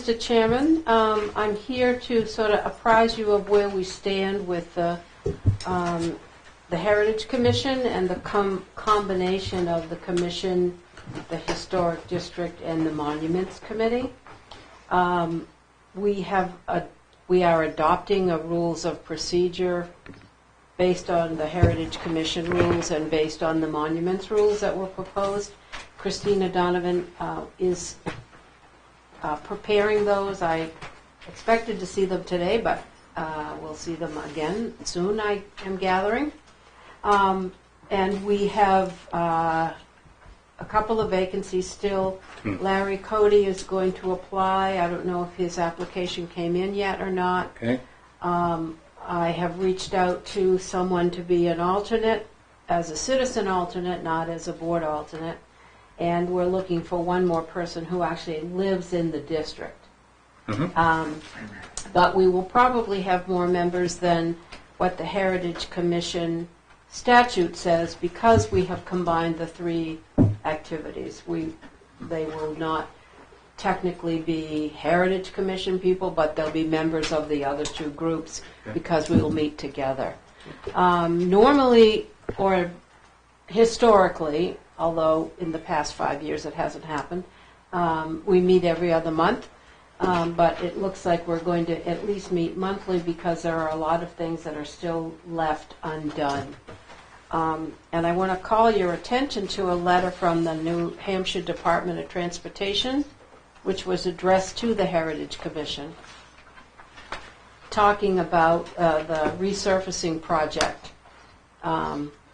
Mr. Chairman, I'm here to sort of apprise you of where we stand with the Heritage Commission and the combination of the Commission, the Historic District, and the Monuments Committee. We are adopting a rules of procedure based on the Heritage Commission rules and based on the Monuments rules that were proposed. Christina Donovan is preparing those. I expected to see them today, but we'll see them again soon, I am gathering. And we have a couple of vacancies still. Larry Cody is going to apply. I don't know if his application came in yet or not. Okay. I have reached out to someone to be an alternate, as a citizen alternate, not as a board alternate. And we're looking for one more person who actually lives in the district. But we will probably have more members than what the Heritage Commission statute says, because we have combined the three activities. They will not technically be Heritage Commission people, but they'll be members of the other two groups because we will meet together. Normally, or historically, although in the past 5 years it hasn't happened, we meet every other month. But it looks like we're going to at least meet monthly because there are a lot of things that are still left undone. And I want to call your attention to a letter from the New Hampshire Department of Transportation, which was addressed to the Heritage Commission, talking about the resurfacing project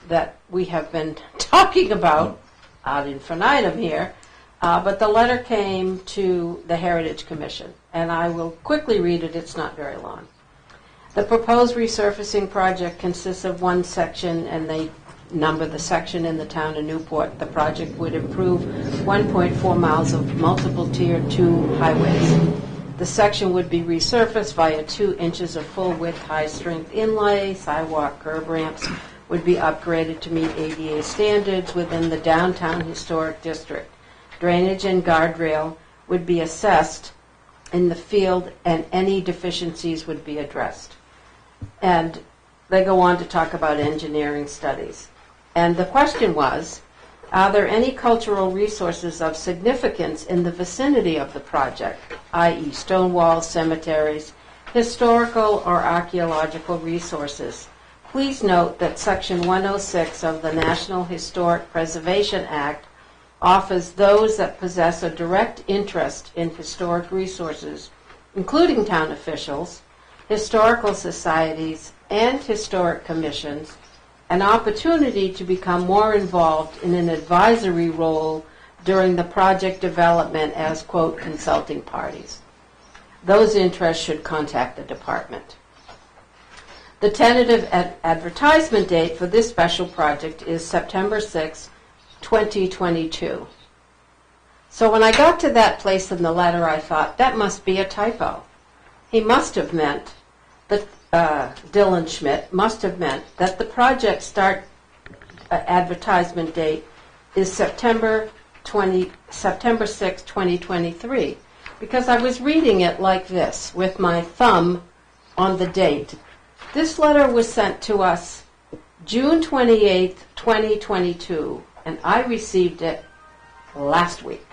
that we have been talking about ad infinitum here. But the letter came to the Heritage Commission, and I will quickly read it. It's not very long. The proposed resurfacing project consists of one section, and they number the section in the town of Newport. The project would improve 1.4 miles of multiple tier 2 highways. The section would be resurfaced via 2 inches of full-width, high-strength inlay. Sidewalk curb ramps would be upgraded to meet ADA standards within the downtown historic district. Drainage and guardrail would be assessed in the field, and any deficiencies would be addressed. And they go on to talk about engineering studies. And the question was, are there any cultural resources of significance in the vicinity of the project, i.e. stone walls, cemeteries, historical or archaeological resources? Please note that Section 106 of the National Historic Preservation Act offers those that possess a direct interest in historic resources, including town officials, historical societies, and historic commissions, an opportunity to become more involved in an advisory role during the project development as, quote, consulting parties. Those interests should contact the department. The tentative advertisement date for this special project is September 6, 2022. So when I got to that place in the letter, I thought, that must be a typo. He must have meant that Dylan Schmidt must have meant that the project start advertisement date is September 6, 2023, because I was reading it like this with my thumb on the date. This letter was sent to us June 28, 2022, and I received it last week.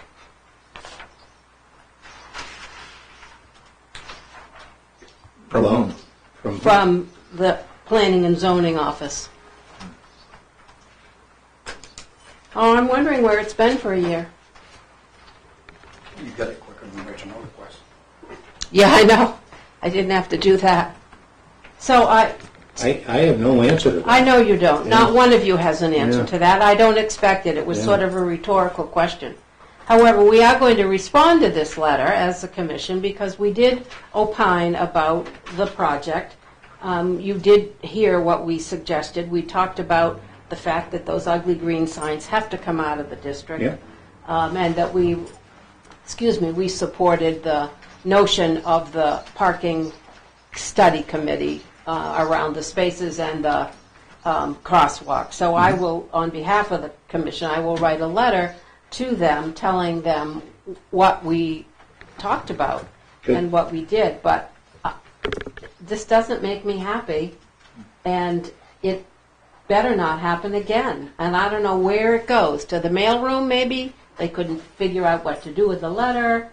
From the Planning and Zoning Office. Oh, I'm wondering where it's been for a year. You got it quicker than the original request. Yeah, I know. I didn't have to do that. So I have no answer to that. I know you don't. Not one of you has an answer Yeah. to that. I don't expect it. It was Yeah. sort of a rhetorical question. However, we are going to respond to this letter as a commission because we did opine about the project. You did hear what we suggested. We talked about the fact that those ugly green signs have to come out of the district. Yeah. And that we supported the notion of the parking study committee around the spaces and the crosswalk. So I will, on behalf of the commission, I will write a letter to them telling them what we talked about. Good. and what we did, but this doesn't make me happy, and it better not happen again. And I don't know where it goes. To the mailroom, maybe? They couldn't figure out what to do with the letter.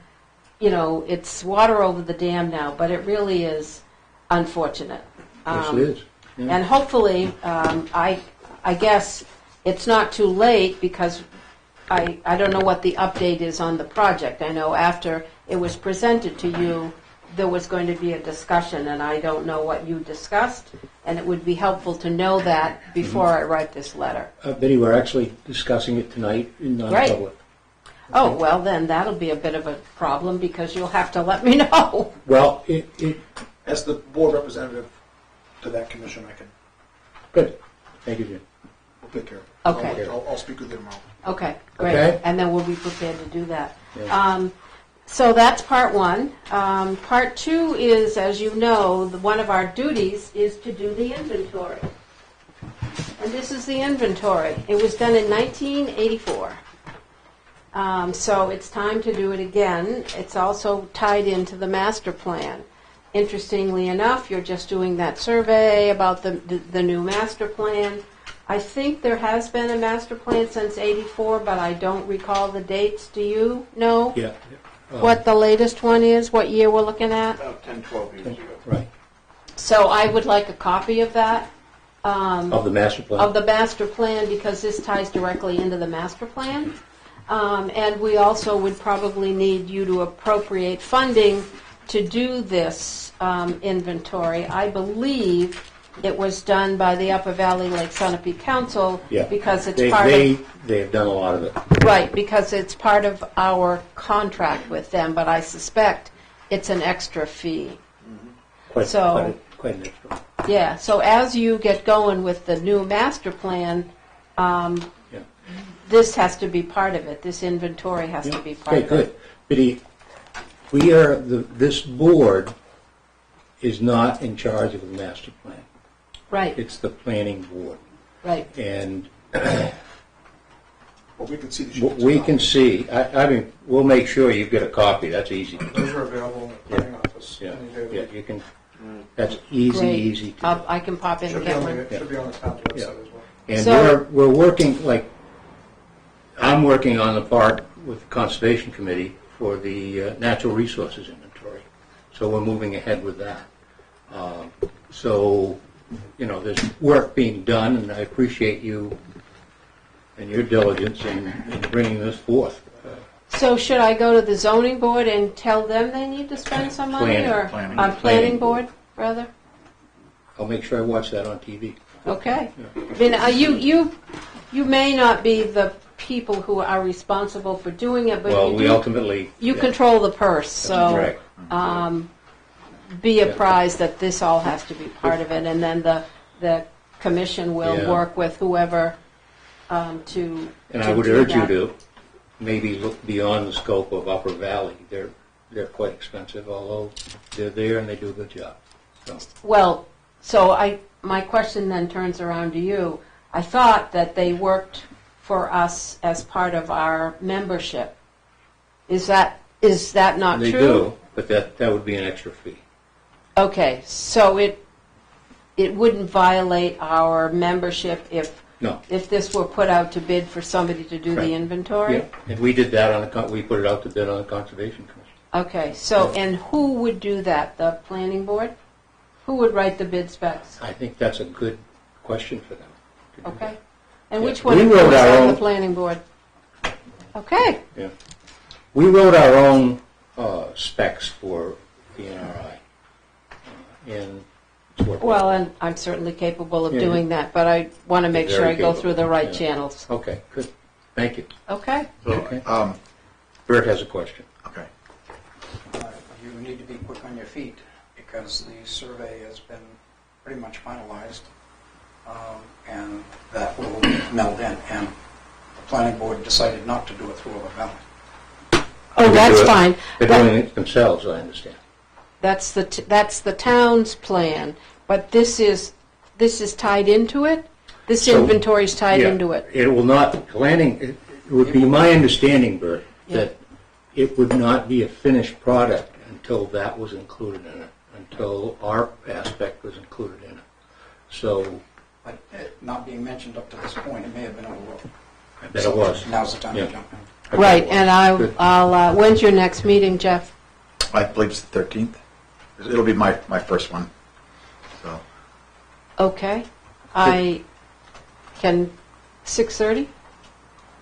You know, it's water over the dam now, but it really is unfortunate. Yes, it is. Yeah. And hopefully, I guess it's not too late, because I don't know what the update is on the project. I know after it was presented to you, there was going to be a discussion, and I don't know what you discussed, and it would be helpful to know that before I write this letter. Betty, we're actually discussing it tonight in non-public. Oh, well, then that'll be a bit of a problem, because you'll have to let me know. Well, As the board representative to that commission, I can, good. Thank you, Jim. we'll take care of it. Okay. I'll speak with you tomorrow. Okay, great. Okay. And then we'll be prepared to do that. Yeah. So that's part one. Part two is, as you know, one of our duties is to do the inventory. And this is the inventory. It was done in 1984. So it's time to do it again. It's also tied into the master plan. Interestingly enough, you're just doing that survey about the new master plan. I think there has been a master plan since '84, but I don't recall the dates. Do you know Yeah. what the latest one is, what year we're looking at? About 10, 12 years ago. Right. So I would like a copy of that, Of the master plan? of the master plan, because this ties directly into the master plan. And we also would probably need you to appropriate funding to do this inventory. I believe it was done by the Upper Valley Lake Sunapee Council, Yeah. because it's They have done a lot of it. right, because it's part of our contract with them, but I suspect it's an extra fee. Quite an extra. Yeah, so as you get going with the new master plan, Yeah. this has to be part of it. This inventory has to be part Okay, of good. it. Biddy, this board is not in charge of the master plan. Right, It's the planning board. right. And Well, we can see the sheets. we can see, I mean, we'll make sure you get a copy. That's easy. Those are available in the planning office. Yeah, any day of the yeah, week. you can, that's easy Great. to do. I can pop in Should and be get on one. the, should be on the town's website Yeah. as well. And So- we're working, like, I'm working on the part with the Conservation Committee for the natural resources inventory. So we're moving ahead with that. So, you know, there's work being done, and I appreciate you and your diligence in bringing this forth. So should I go to the zoning board and tell them they need to spend some money, Planning. or Planning. planning board, rather? I'll make sure I watch that on TV. Okay. I mean, you may not be the people who are responsible for doing it, but Well, you we do, ultimately... you yeah, control the purse, so correct. Be apprised that this all has to be part of it, and then the commission will Yeah. work with whoever to. And to I would do urge you that. to maybe look beyond the scope of Upper Valley. They're quite expensive, although they're there and they do a good job. So, Well, so my question then turns around to you. I thought that they worked for us as part of our membership. Is that not they true? do, but that would be an extra fee. Okay, so it wouldn't violate our membership if No. this were put out to bid for somebody to do Right. the inventory? Yeah, and we did that we put it out to bid on the Conservation Commission. Okay, so, and who would do that? The planning board? Who would write the bid specs? I think that's a good question for them. to do Okay. that. And Yeah. which one We of wrote them is our on the own- planning board? Okay, Yeah. We wrote our own specs for the NRI. And it's working. well, and I'm certainly capable of Yeah. doing that, but I want to make sure Very I go capable, through the right yeah. channels. Okay, good. Thank you. Okay? Okay. So, Bert has a question. okay. You need to be quick on your feet, because the survey has been pretty much finalized, and that will meld in, and the planning board decided not to do it through Upper Valley. Oh, They that's do it- fine. They're But- doing it themselves, I understand. That's the town's plan, but this is tied into it? This So, inventory's tied Yeah, into it? It will not, planning, it would be my understanding, Bert, Yeah. that it would not be a finished product until that was included in it, until our aspect was included in it. So But it not being mentioned up to this point, it may have been overlooked. I bet it was. Now's the time Yeah. to jump in. I bet Right, it was. and Good. I'll, when's your next meeting, Jeff? I believe it's the 13th. It'll be my first one. So Okay. I can, 6:30?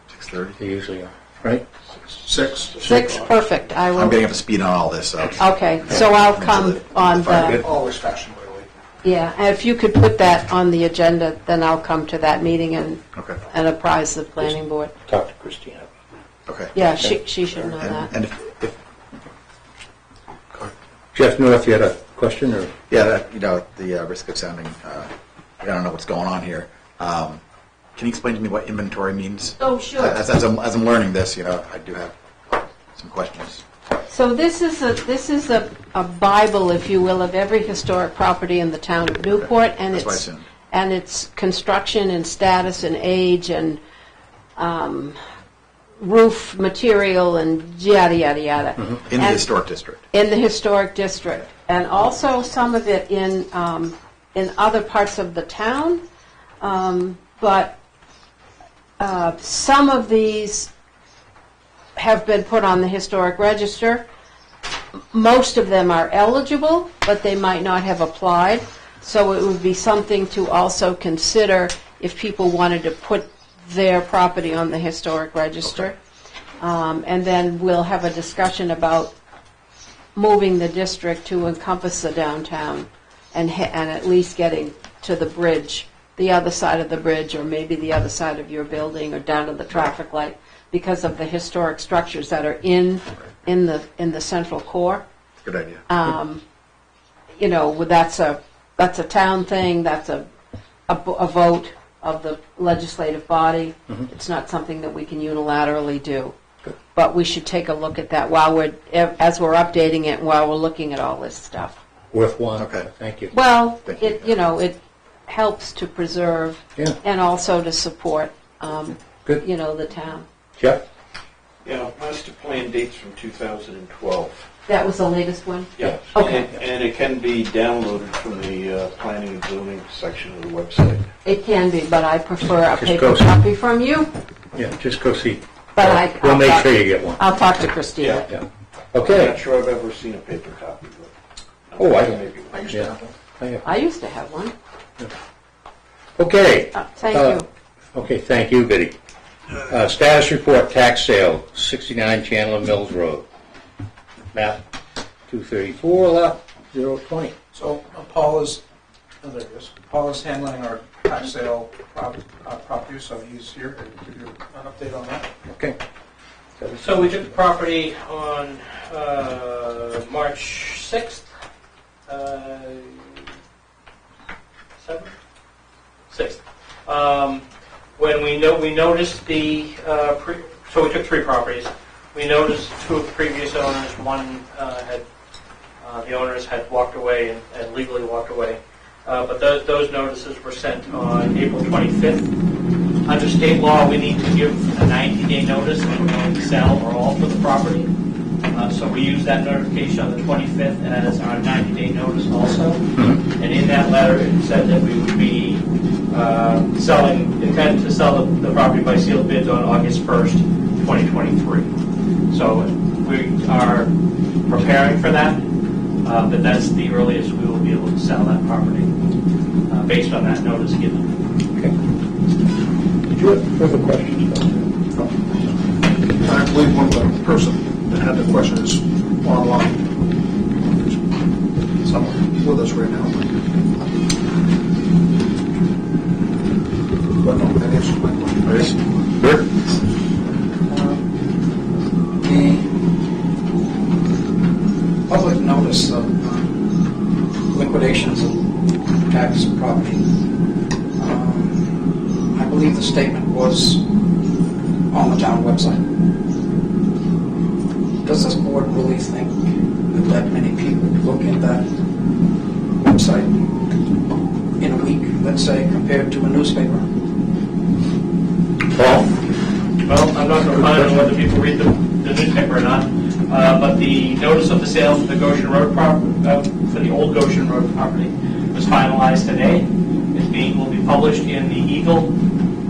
6:30. They usually are, right? 6. 6, perfect. I I'm will, getting up to speed on all this. So okay, so I'll come on Good. the, Always fashionably late. yeah, and if you could put that on the agenda, then I'll come to that meeting Okay. and apprise the planning board. Talk to Christina. Okay. Yeah, she should know that. And if Jeff North, you had a question, or? yeah, that, the risk of sounding, I don't know what's going on here. Can you explain to me what inventory means? Oh, sure. As I'm learning this, I do have some questions. So this is a Bible, if you will, of every historic property in the town of Newport, and That's what I it's assumed. and its construction and status and age and roof material and yada yada yada. In the And- historic district. in the historic district, and also some of it in other parts of the town, but some of these have been put on the historic register. Most of them are eligible, but they might not have applied, so it would be something to also consider if people wanted to put their property on the historic register. And then we'll have a discussion about moving the district to encompass the downtown and at least getting to the bridge, the other side of the bridge, or maybe the other side of your building, or down to the traffic light, because of the historic structures that are in the central core. Good idea. That's a town thing, that's a vote of the legislative body. It's not something that we can unilaterally do. But we should take a look at that as we're updating it, and while we're looking at all this stuff. Worthwhile. Okay. Thank you. Well, Thank you. it helps to preserve Yeah. and also to support, Good. the town. Jeff? Yeah, master plan dates from 2012. That was the latest one? Yeah. Okay. And it can be downloaded from the planning and zoning section of the website. It can be, but I prefer a Just paper go see. copy from you. Yeah, just go see. But We'll I'll make talk- sure you get one. I'll talk to Christina. Yeah. I'm Okay. not sure I've ever seen a paper copy, but. Oh, I- maybe. I used to Yeah. have one. I have- I used to have one. Okay. Thank you. Okay, thank you, Biddy. Status report, tax sale, 69 Chandler Mills Road. Map 234, lot 020. So Paul is, there he is. Paul is handling our tax sale property, so he's here to give you an update on that. Okay. So we took the property on March 6th, 7th? 6th. When we noticed so we took 3 properties. We noticed 2 of the previous owners. One the owners had walked away and legally walked away. But those notices were sent on April 25th. Under state law, we need to give a 90-day notice when we're going to sell or alter the property. So we use that notification on the 25th as our 90-day notice also. And in that letter, it said that we would be intend to sell the property by sealed bids on August 1st, 2023. So we are preparing for that, but that's the earliest we will be able to sell that property based on that notice given. Okay. Did you have further questions? I believe one of the person that had the question is online. Someone with us right now. But no, that answers my question. Bert? The public notice of liquidations of tax property, I believe the statement was on the town website. Does this board really think that many people look at that website in a week, let's say, compared to a newspaper? Paul? Well, I'm not going to comment on whether people read the newspaper or not. But the notice of the sale for the Goshen Road for the old Goshen Road property was finalized today. Will be published in the Eagle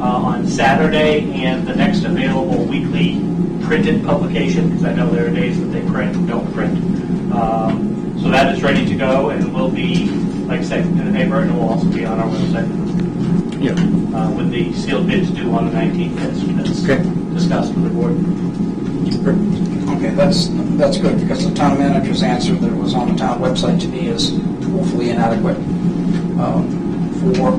on Saturday, and the next available weekly printed publication, because I know there are days that they print and don't print. So that is ready to go, and will be, like I said, in the paper, and it will also be on our website. Yeah. With the sealed bids due on the 19th, as Okay. discussed with the board. Okay, that's good, because the town manager's answer that was on the town website to me is woefully inadequate for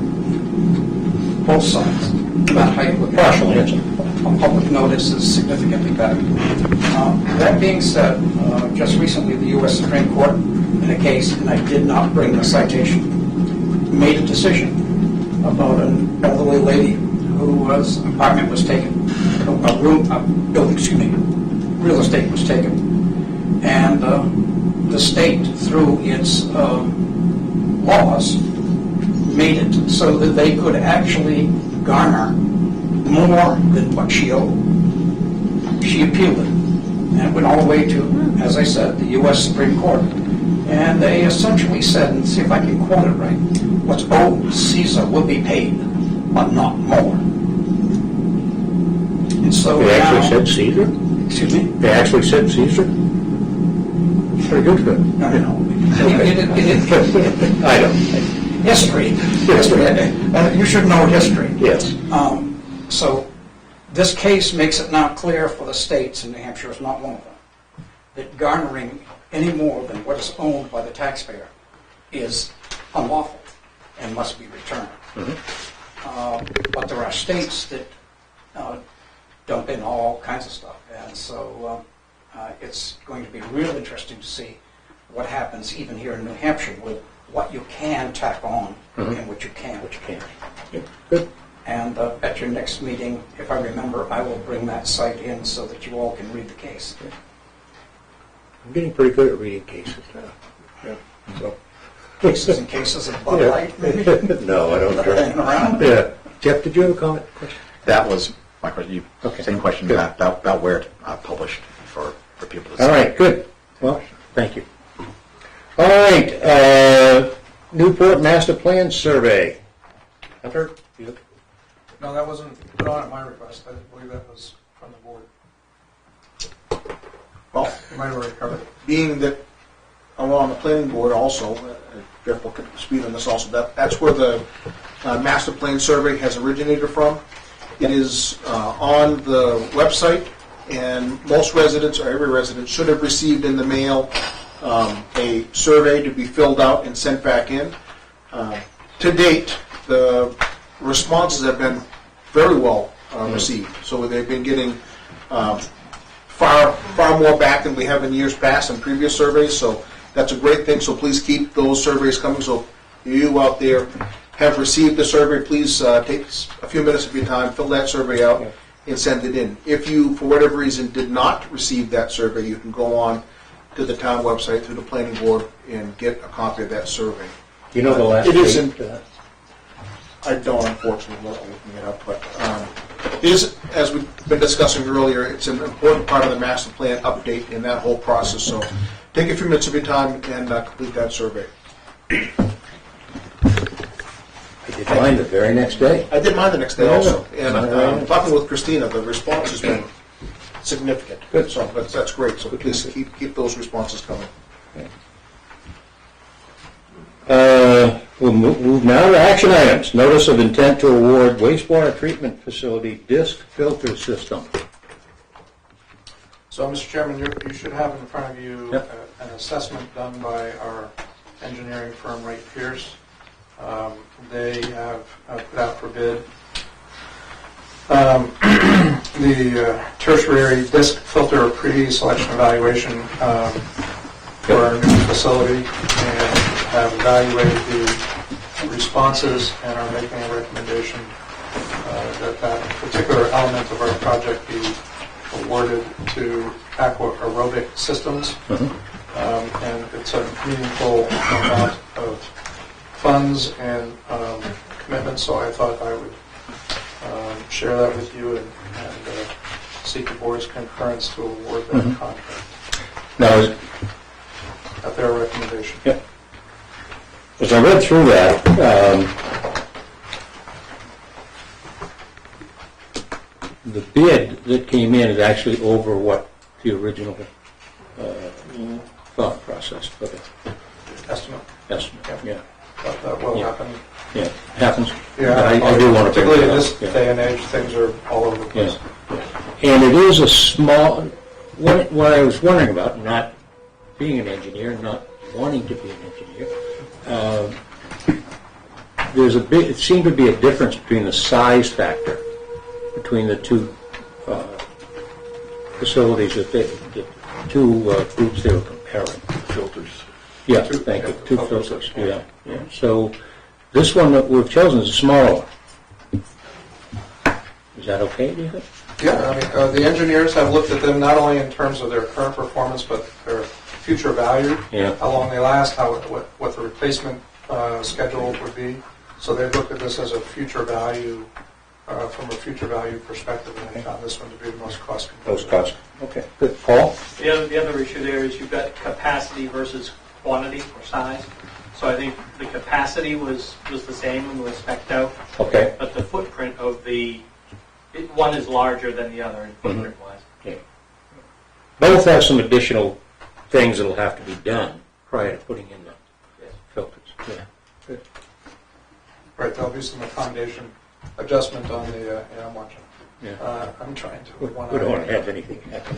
both sides. No matter how you look at Partial it. answer. A public notice is significantly better. That being said, just recently the U.S. Supreme Court, in a case, and I did not bring the citation, made a decision about an elderly lady whose apartment was taken, real estate was taken, and the state, through its laws, made it so that they could actually garner more than what she owed. She appealed it, and it went all the way to, as I said, the U.S. Supreme Court. And they essentially said, and see if I can quote it right, what's owed Caesar will be paid, but not more. And so They now, actually said Caesar? excuse me? They actually said Caesar? Pretty good for them. No. I don't. History. You should know history. Yes. So this case makes it now clear for the states, and New Hampshire is not one of them, that garnering any more than what is owned by the taxpayer is unlawful and must be returned. But there are states that dump in all kinds of stuff, and so it's going to be real interesting to see what happens even here in New Hampshire with what you can tack on and what you can't. Yeah, good. And at your next meeting, if I remember, I will bring that site in so that you all can read the case. I'm getting pretty good at reading cases now. Yeah. So. Cases and cases of Bud Light, maybe? No, I don't Hanging around? Yeah. Jeff, did you have a comment? Question? That was my question. Okay. Same question Good. about where it published for people to see. All right, good. Well, thank you. All right, Newport Master Plan Survey. Hunter? You? No, that wasn't put on at my request. I believe that was from the board. Well, You might have already covered it. being that I'm on the planning board also, Jeff will speak on this also, that's where the master plan survey has originated from. It is on the website, and most residents, or every resident, should have received in the mail a survey to be filled out and sent back in. To date, the responses have been very well received, so they've been getting far more back than we have in years past in previous surveys, so that's a great thing. So please keep those surveys coming. So you out there have received the survey, please take a few minutes of your time, fill that survey out, and send it in. If you, for whatever reason, did not receive that survey, you can go on to the town website through the planning board and get a copy of that survey. You know the last It date? isn't. I don't, unfortunately, without looking it up, but it is, as we've been discussing earlier, it's an important part of the master plan update in that whole process. So take a few minutes of your time and complete that survey. I did mine the very next day. I did mine the next day also, and Yeah. talking with Christina, the response has been significant. Good. So that's great. So please keep those responses coming. We'll move now to action items. Notice of intent to award wastewater treatment facility disc filter system. So, Mr. Chairman, you should have in front of you Yep. an assessment done by our engineering firm, Wright Pierce. They have put out for bid the tertiary disc filter pre-selection evaluation for our new facility, and have evaluated the responses and are making a recommendation that particular element of our project be awarded to Aqua Aerobic Systems. And it's a meaningful amount of funds and commitment, so I thought I would share that with you and seek the board's concurrence to award that contract. Now, at their recommendation. as I read through that, the bid that came in is actually over what the original thought process for the Estimate, estimate. Yeah, that will Yeah. happen. yeah, happens. Yeah, But I do want to bring particularly in that this up. Yeah. day and age, things are all over the place. Yeah. And it is a small, what I was wondering about, not being an engineer, not wanting to be an engineer, there's a big, it seemed to be a difference between the size factor between the two facilities the two groups they were comparing. Filters. Yeah, thank you, two filters. filters, yeah. So this one that we've chosen is a smaller one. Is that okay, do you think? Yeah, I mean, the engineers have looked at them not only in terms of their current performance, but their future value, Yeah. how long they last, what the replacement schedule would be. So they've looked at this as a future value, from a future value perspective, and they found this one to be the most cost Those competitive. costs, okay, good. Paul? The other issue there is you've got capacity versus quantity or size. So I think the capacity was the same when it was spec'd out, Okay. but the footprint of one is larger than the other in footprint-wise. Okay. Both have some additional things that'll have to be done prior to putting in the filters. Yeah. Right, there'll be some accommodation adjustment on the, yeah, I'm watching. Yeah. I'm trying We to. don't want to have anything happen.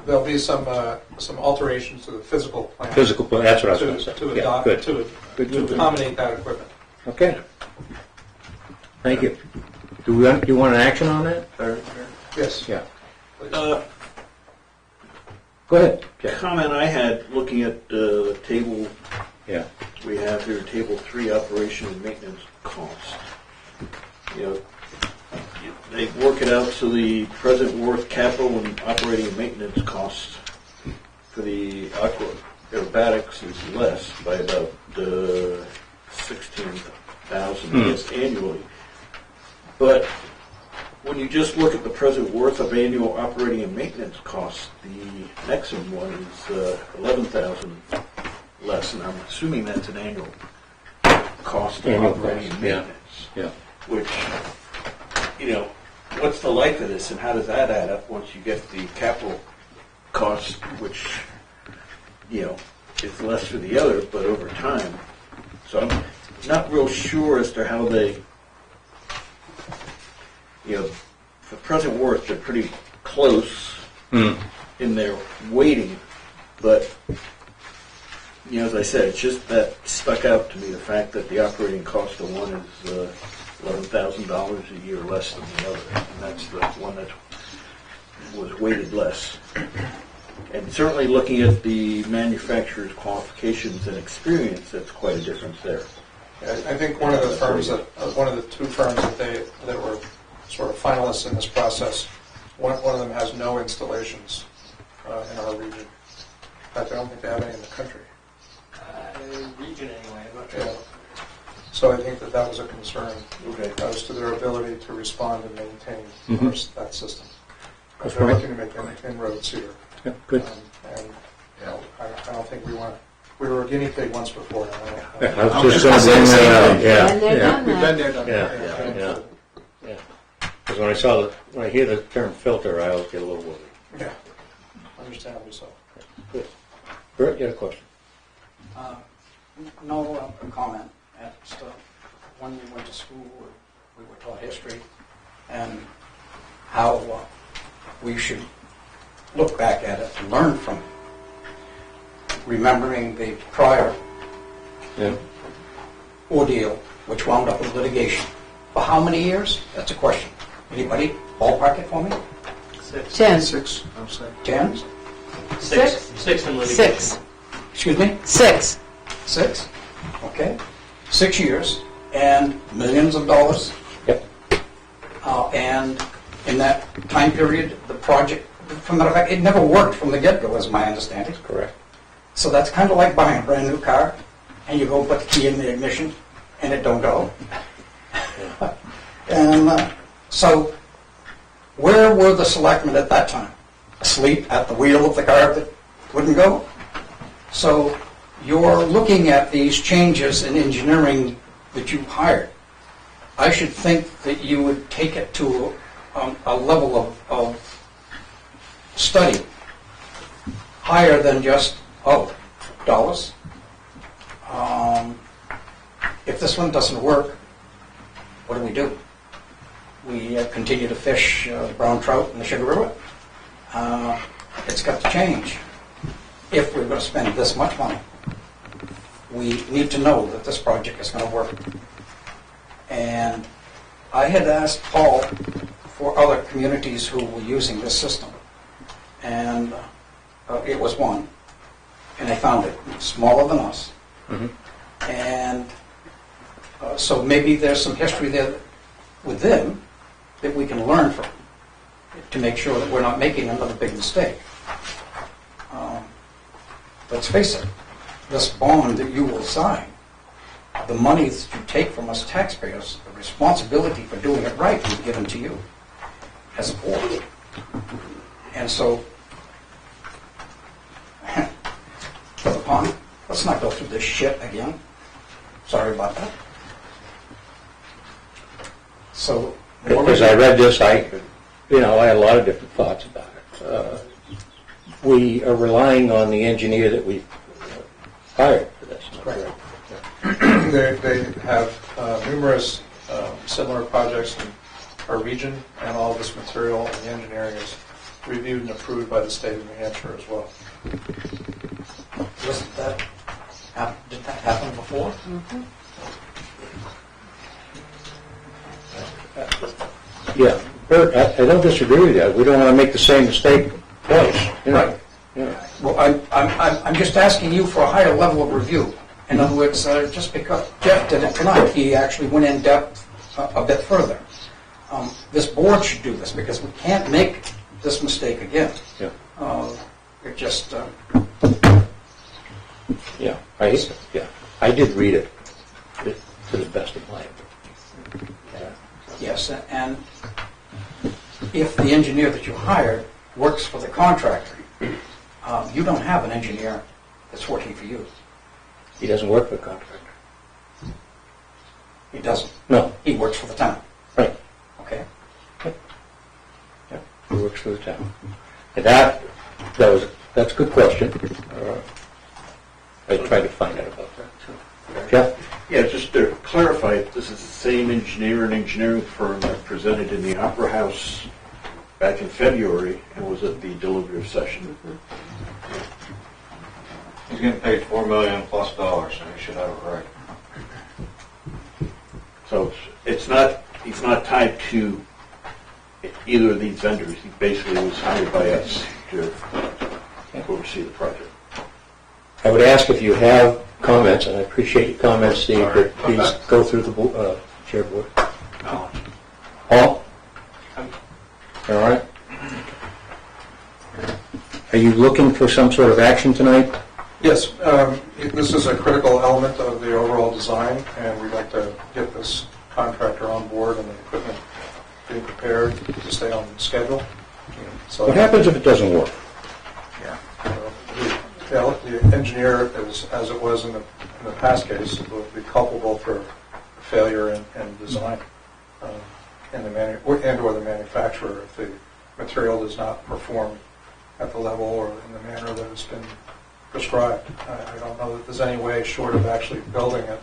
There'll be some alterations to the physical plan. Physical, that's what I was going To to say. to Yeah, adopt, good. to accommodate that equipment. Okay. Thank you. Do you want an action on that? Or- Yes. Yeah. please. Go ahead, Jack. Comment I had, looking at the table Yeah. we have here, Table 3, Operation and Maintenance Cost. You know, they work it out so the present worth capital and operating and maintenance costs for the aerobatics is less by about $16,000, I guess, annually. But when you just look at the present worth of annual operating and maintenance costs, the Nexum one is $11,000 less, and I'm assuming that's an annual cost of Annual operating cost, and yeah. maintenance. Yeah. Which, you know, what's the life of this, and how does that add up once you get the capital cost, which, you know, is less for the other, but over time. So I'm not real sure as to how they, you know, for present worth, they're pretty close in their weighting, but, you know, as I said, it's just that stuck out to me, the fact that the operating cost of one is $11,000 a year less than the other, and that's the one that was weighted less. And certainly looking at the manufacturer's qualifications and experience, that's quite a difference there. I think one of the firms one of the two firms that were sort of finalists in this process, one of them has no installations in our region. In fact, I don't think they have any in the country. Region anyway, I'm not Yeah. sure. So I think that was a concern Okay. as to their ability to respond and maintain that system. That's They're right. looking to make inroads here. Yeah, good. And, you know, I don't think we want to, we were a guinea pig once before. Yeah, I was just going to bring that up. Yeah. And they're yeah. done We've that. been there, done that. Yeah. Yeah. Because when I hear the term filter, I always get a little worried. Yeah, understandably so. Good. Bert, you had a question? No comment. Just, when we went to school, we were taught history and how we should look back at it and learn from it. Remembering the prior Yeah. ordeal, which wound up in litigation. For how many years? That's a question. Anybody ballpark it for me? 10. 6, I'm saying. 10? Six in litigation. 6. Excuse me? 6. 6? Okay. 6 years and millions of dollars. Yep. And in that time period, the project, from matter of fact, it never worked from the get-go, is my understanding. Correct. So that's kind of like buying a brand new car, and you go put the key in the ignition, and it don't go. And so, where were the selectmen at that time? Asleep at the wheel of the car that wouldn't go. So you're looking at these changes in engineering that you hired. I should think that you would take it to a level of study higher than just, dollars. If this one doesn't work, what do? We continue to fish the brown trout in the Sugar River. It's got to change. If we're going to spend this much money, we need to know that this project is going to work. And I had asked Paul for other communities who were using this system. And it was one. And I found it smaller than us. And so maybe there's some history there with them that we can learn from to make sure that we're not making another big mistake. Let's face it, this bond that you will sign, the money that you take from us taxpayers, the responsibility for doing it right is given to you as a board. And so, Brother Pond, let's not go through this shit again. Sorry about that. So, As I read this, I had a lot of different thoughts about it. We are relying on the engineer that we hired for this. Correct. They have numerous similar projects in our region, and all this material and the engineering is reviewed and approved by the state of New Hampshire as well. Did that happen before? Yeah, Bert, I don't disagree with you. We don't want to make the same mistake twice. Right. Yeah. Well, I'm just asking you for a higher level of review. In other words, just because Jeff did it tonight, he actually went in depth a bit further. This board should do this because we can't make this mistake again. Yeah. It just, Yeah, I did read it to the best of my ability. yes, and if the engineer that you hired works for the contractor, you don't have an engineer that's working for you. He doesn't work for a contractor. He doesn't. No, He works for the town. right. Okay? Yeah, he works for the town. And that's a good question. I tried to find out about that. So. Jeff? Yeah, just to clarify, this is the same engineering firm that presented in the Opera House back in February and was at the deliberative session. He's getting paid $4 million plus dollars, so he should have it right. So he's not tied to either of these vendors. He basically was hired by us to oversee the project. I would ask if you have comments, and I appreciate your comments, Steve, but please go through the chair board. No. Paul? All right. Are you looking for some sort of action tonight? Yes, this is a critical element of the overall design, and we'd like to get this contractor on board and the equipment being prepared to stay on schedule. So What happens if it doesn't work? the engineer, as it was in the past case, will be culpable for failure in design and or the manufacturer if the material does not perform at the level or in the manner that has been prescribed. I don't know that there's any way short of actually building it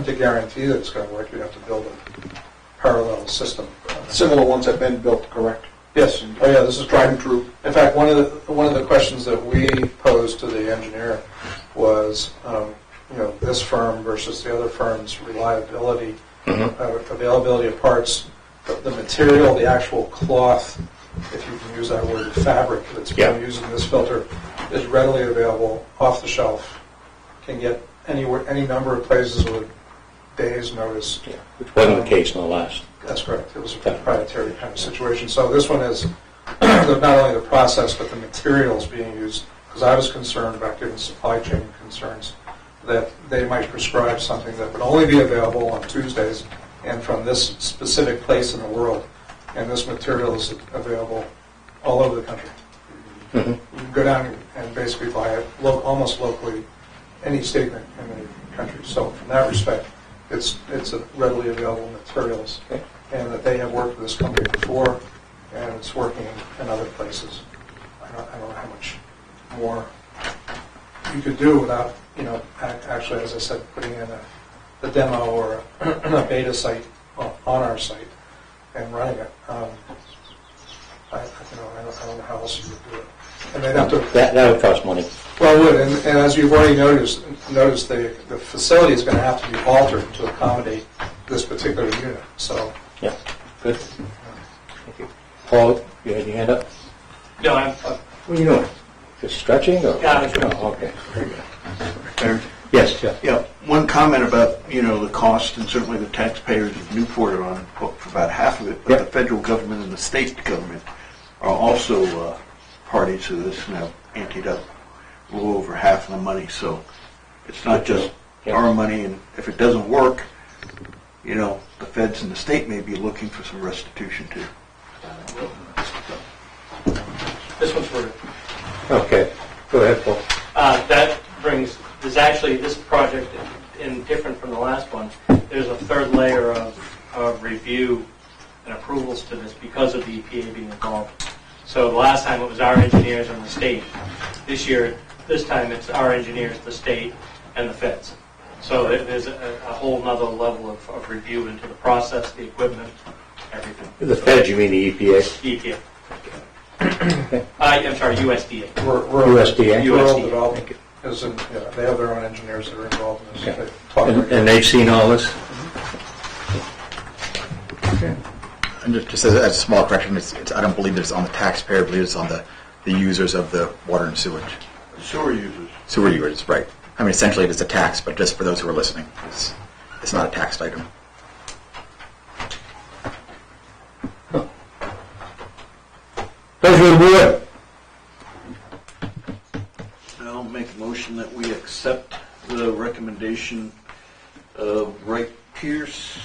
to guarantee that it's going to work. You have to build a parallel system. Similar ones have been built, correct? Yes. Oh, yeah. This is tried and true. In fact, one of the questions that we posed to the engineer was, this firm versus the other firm's reliability, availability of parts, the material, the actual cloth, if you can use that word, fabric that's being used in this filter, is readily available, off the shelf, can get anywhere, any number of places with days' notice. Yeah, which wasn't the case in the last. That's correct. It was a proprietary kind of situation. So this one is not only the process, but the materials being used, because I was concerned about given supply chain concerns that they might prescribe something that would only be available on Tuesdays and from this specific place in the world, and this material is available all over the country. Mhm. You can go down and basically buy it almost locally, any statement in the country. So from that respect, it's a readily available materials. Okay. And that they have worked with this company before, and it's working in other places. I don't know how much more you could do without, actually, as I said, putting in a demo or a beta site on our site and running it. I don't know how else you would do it. And they'd have to, That would cost money. well, it would, and as you've already noticed, the facility is going to have to be altered to accommodate this particular unit. So, Yeah, good. Thank you. Paul, you had your hand up? No, I'm, What are you doing? Just stretching or? Yeah, I'm stretching. Oh, okay. Eric? Yes, Jeff. Yeah, one comment about, the cost, and certainly the taxpayers of Newport are on hook for about half of it, but Yep. the federal government and the state government are also parties to this and have anteed up a little over half of the money, so it's not just Yep. our money, and if it doesn't work, the feds and the state may be looking for some restitution too. this one's for Okay, go ahead, Paul. That brings, there's actually, this project, in different from the last one, there's a third layer of review and approvals to this because of the EPA being involved. So the last time it was our engineers and the state. This time it's our engineers, the state, and the feds. So there's a whole nother level of review into the process, the equipment, everything. The feds, you mean the EPA? EPA. I'm sorry, USDA. USDA. rural USDA. development is, they have their own engineers that are involved in this. Okay. They talk about And they've seen all this? And just as a small correction, I don't believe it's on the taxpayer, I believe it's on the users of the water and sewage. Sewer users. Sewer users, right. I mean, essentially it's a tax, but just for those who are listening, it's not a taxed item. Pleasure of the board. I'll make a motion that we accept the recommendation of Wright Pierce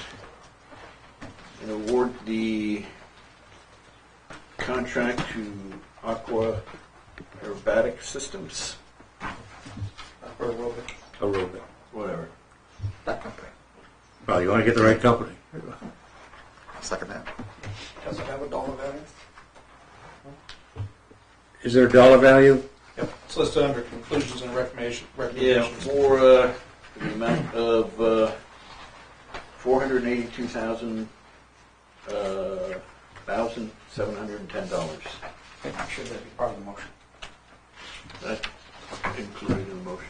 and award the contract to Aqua Aerobatic Systems, for a little bit. A little bit. whatever. Well, you want to get the right company. I'll second that. Does it have a dollar value? Is there a dollar value? Yep, it's listed under conclusions and Yeah, recommendations. for the amount of $482,710. Should that be part of the motion? That's included in the motion.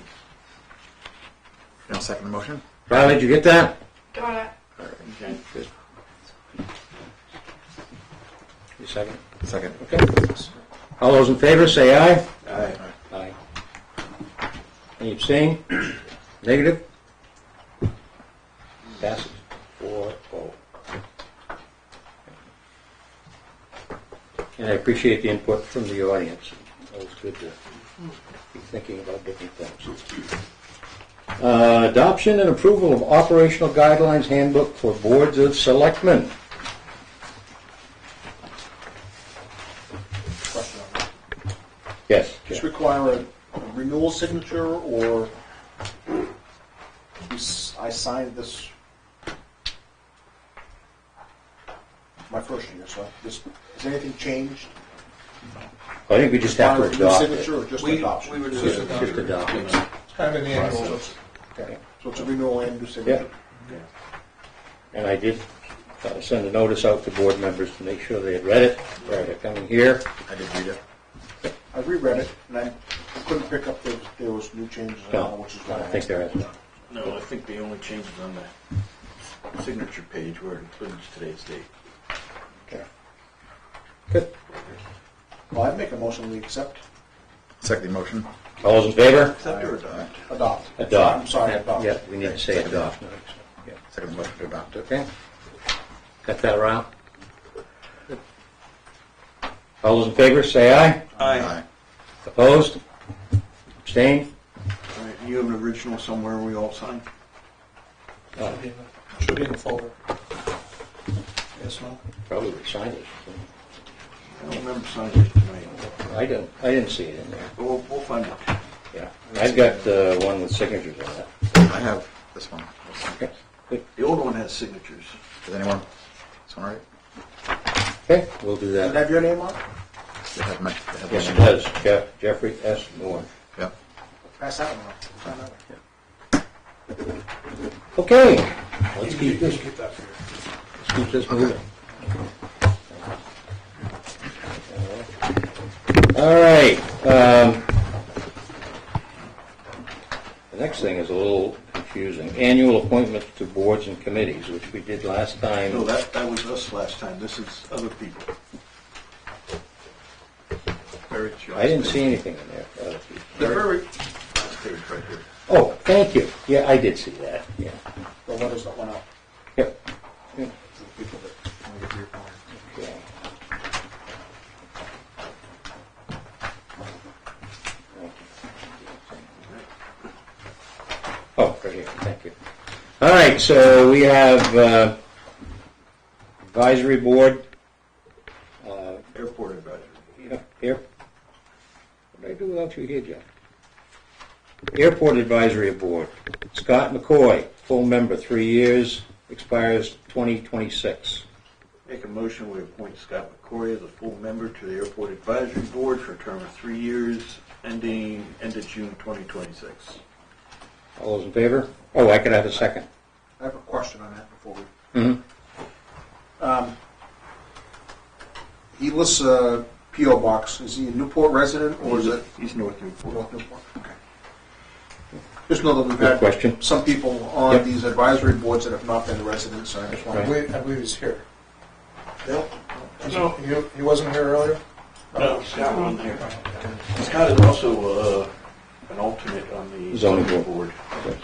I'll second the motion. Riley, did you get that? Got it. Okay. Good. You second? Second. Okay. All those in favor, say aye. Aye. Aye. Any abstain? Negative? Passes 4-0. And I appreciate the input from the audience. It was good to be thinking about different things. Adoption and approval of operational guidelines handbook for boards of selectmen. Question on that. Yes. Just require a renewal signature, or I signed this my first year, so has anything changed? I think we just have to Require a new adopt it. signature or just We adoption? would Just adopt it. It's kind of in the annual. Okay, so it's a renewal and new signature? And I did send a notice out to board members to make sure they had read it prior to coming here. I did read it. I reread it, and I couldn't pick up that there was new changes on No, it, which is I why I don't think there is. No, I think the only change is on the signature page where it includes today's date. Okay. Good. Well, I'd make a motion we accept, Second the motion. All those in favor? Accept or adopt? adopt. Adopt. I'm sorry, adopt. Yeah, we need to say adopt. Yeah. Second the motion to adopt it. Okay. Got that around? All those in favor, say aye. Aye. Opposed? Abstained? All right, you have an original somewhere we all sign? Should be in the folder. Yes, no? Probably signed it. I don't remember signing it tonight. I didn't see it in there. But we'll find it. Yeah, I've got one with signatures on it. I have this one. Okay, good. The old one has signatures. Does anyone? This one all right? Okay, we'll do Does it that. have your name on it? They have Yes, it this. does. Jeffrey S. Moore. Yeah. Pass that one off. Sign that one. Okay, let's keep You this, can keep that for you. let's keep this moving. All right. The next thing is a little confusing. Annual appointments to boards and committees, which we did last time. No, that was us last time. This is other people. Very true. I didn't see anything in there. for other people. They're very, last page right here. Oh, thank you. Yeah, I did see that. Yeah. The letters that went out. Yep. Yep. To the people that want to get reappointed. Okay. Oh, right here. Thank you. All right, so we have advisory board. Airport advisory. Yeah, what did I do without you here, John? Airport Advisory Board. Scott McCoy, full member, 3 years, expires 2026. Make a motion, we appoint Scott McCoy as a full member to the Airport Advisory Board for a term of 3 years, ending end of June 2026. All those in favor? Oh, I could have a second. I have a question on that before we. Mm-hmm. He lists a P.O. box. Is he a Newport resident or is it He's North Newport. North Newport? Okay. Just know that we've Good had question. some people on Yep. these advisory boards that have not been residents, so I just want Right. to. I believe he's here. Bill? No. He wasn't here earlier? No, Scott wasn't here. Scott is also an alternate on the Zoning zoning board. board.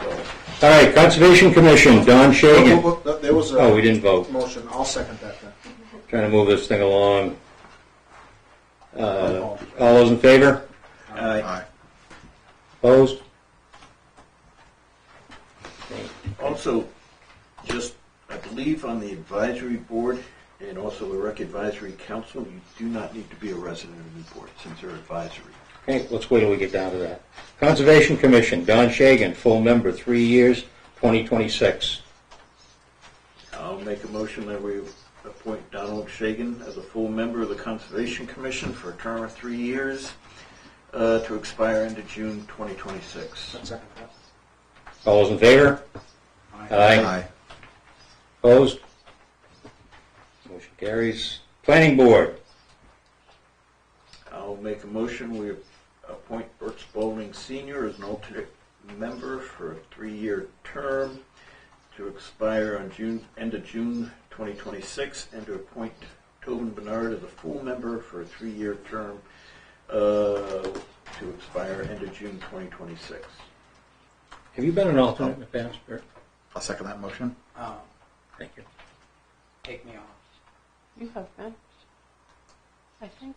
So, All right, Conservation Commission, Don Shagan. There was Oh, we a didn't vote. motion. I'll second that then. Trying to move this thing along. All those in favor? Aye. Opposed? Also, just, I believe on the advisory board and also the Rec Advisory Council, you do not need to be a resident of Newport since they're advisory. Okay, let's wait till we get down to that. Conservation Commission, Don Shagan, full member, 3 years, 2026. I'll make a motion that we appoint Donald Shagan as a full member of the Conservation Commission for a term of 3 years to expire into June 2026. I'll second that. All those in favor? Aye. Opposed? Motion carries. Planning Board, I'll make a motion, we appoint Bert Spalding Sr. as an alternate member for a 3-year term to expire on end of June 2026, and to appoint Tobin Bernard as a full member for a 3-year term to expire end of June 2026. have you been an alternate in the past, Bert? I'll second that motion. Thank you. Take me off. You have been, I think.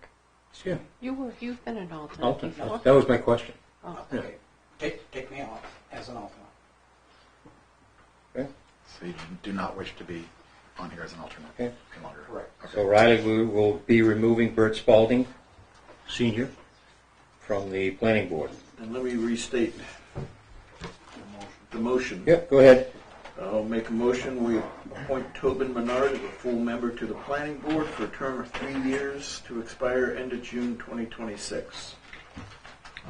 Yeah, You've been an alternate alternate. before. That was my question. Oh. Okay. Take me off as an alternate. Okay. So you do not wish to be on here as an alternate Okay. any longer? Correct. So Riley, we will be removing Bert Spalding, Senior, from the Planning Board. And let me restate the motion. Yep, go ahead. I'll make a motion, we appoint Tobin Menard as a full member to the planning board for a term of 3 years to expire end of June 2026.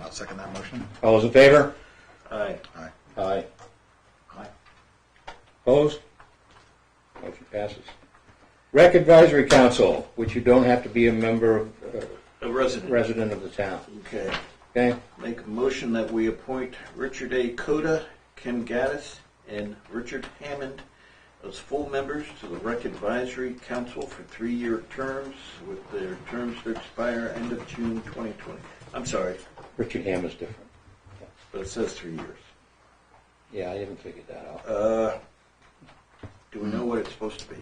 I'll second that motion. All those in favor? Aye. Aye. Aye. Aye. Opposed? Motion passes. Rec Advisory Council, which you don't have to be a member of, A resident. resident of the town. Okay. Okay? Make a motion that we appoint Richard A. Coda, Kim Gaddis, and Richard Hammond as full members to the Rec Advisory Council for 3-year terms, with their terms to expire end of June 2020. I'm sorry, Richard Ham is different. but it says 3 years. Yeah, I haven't figured that out. Do we know what it's supposed to be?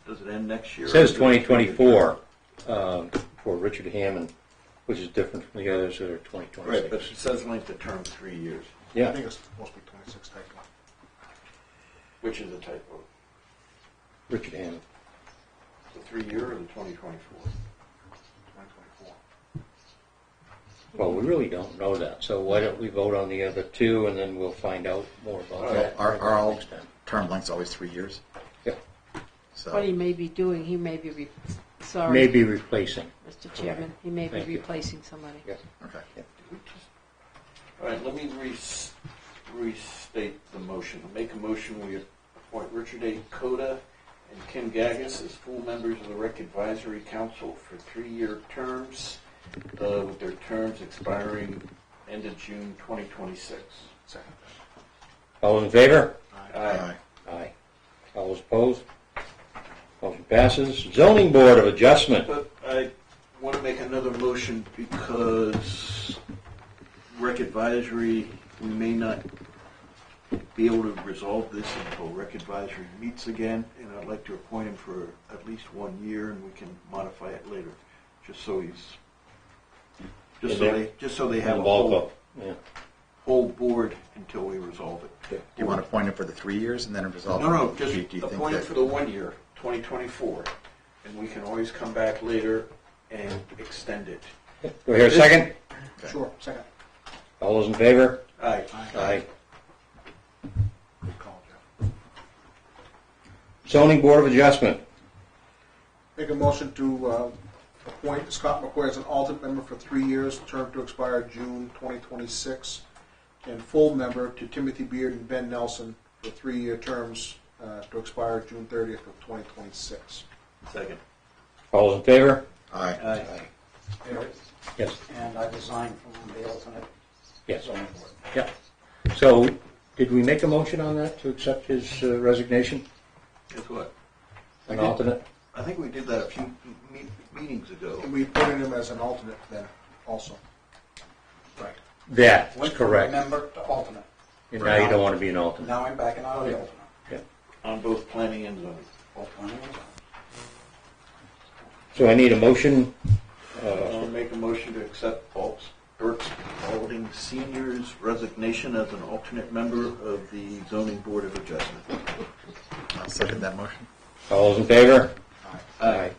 Does it end next year? It says or is it a 2024 for Richard Hammond, which is different from the others that are 2026. Right, but it says length of term 3 years, I Yeah, think it's supposed to be 26 type one. which is a typo. Richard Hammond. The 3-year or the 2024? Well, we really don't know that, so why don't we vote on the other two, and then we'll find out more about that. Are all next time. term lengths always 3 years? Yeah. So, What he may be doing, he may be, sorry, Maybe replacing. Mr. Chairman, he may be Thank you. replacing somebody. Yeah. okay. All right, let me restate the motion. Make a motion, we appoint Richard A. Coda and Kim Gaggus as full members of the Rec Advisory Council for 3-year terms, with their terms expiring end of June 2026. Second. All in favor? Aye. Aye. All those opposed? Motion passes. Zoning Board of Adjustment. But I want to make another motion because Rec Advisory, we may not be able to resolve this until Rec Advisory meets again, and I'd like to appoint him for at least 1 year, and we can modify it later, just so they have a whole board until we resolve it. Do you want to appoint him for the 3 years and then resolve it? No, just Do you think appoint him that- for the 1 year, 2024, and we can always come back later and extend it. Do I hear a second? Sure, second. All those in favor? Aye. Aye. Good call, Jeff. Zoning Board of Adjustment. Make a motion to appoint Scott McCoy as an alternate member for 3 years, term to expire June 2026, and full member to Timothy Beard and Ben Nelson for 3-year terms to expire June 30th of 2026. Second. All those in favor? Aye. Aye. Yes. And I resigned from the alternate Yes. zoning board. Yeah. So, did we make a motion on that to accept his resignation? Guess what? An alternate? I think we did that a few meetings ago. And we put him as an alternate then, also. Right. That's Went from correct. member to alternate. And now you don't want to be an alternate. Now I'm backing out of the alternate. On both planning and zoning. Both planning and zoning. So I need a motion. I'll make a motion to accept Burke Spalding Sr.'s resignation as an alternate member of the Zoning Board of Adjustment. I'll second that motion. All those in favor? Aye.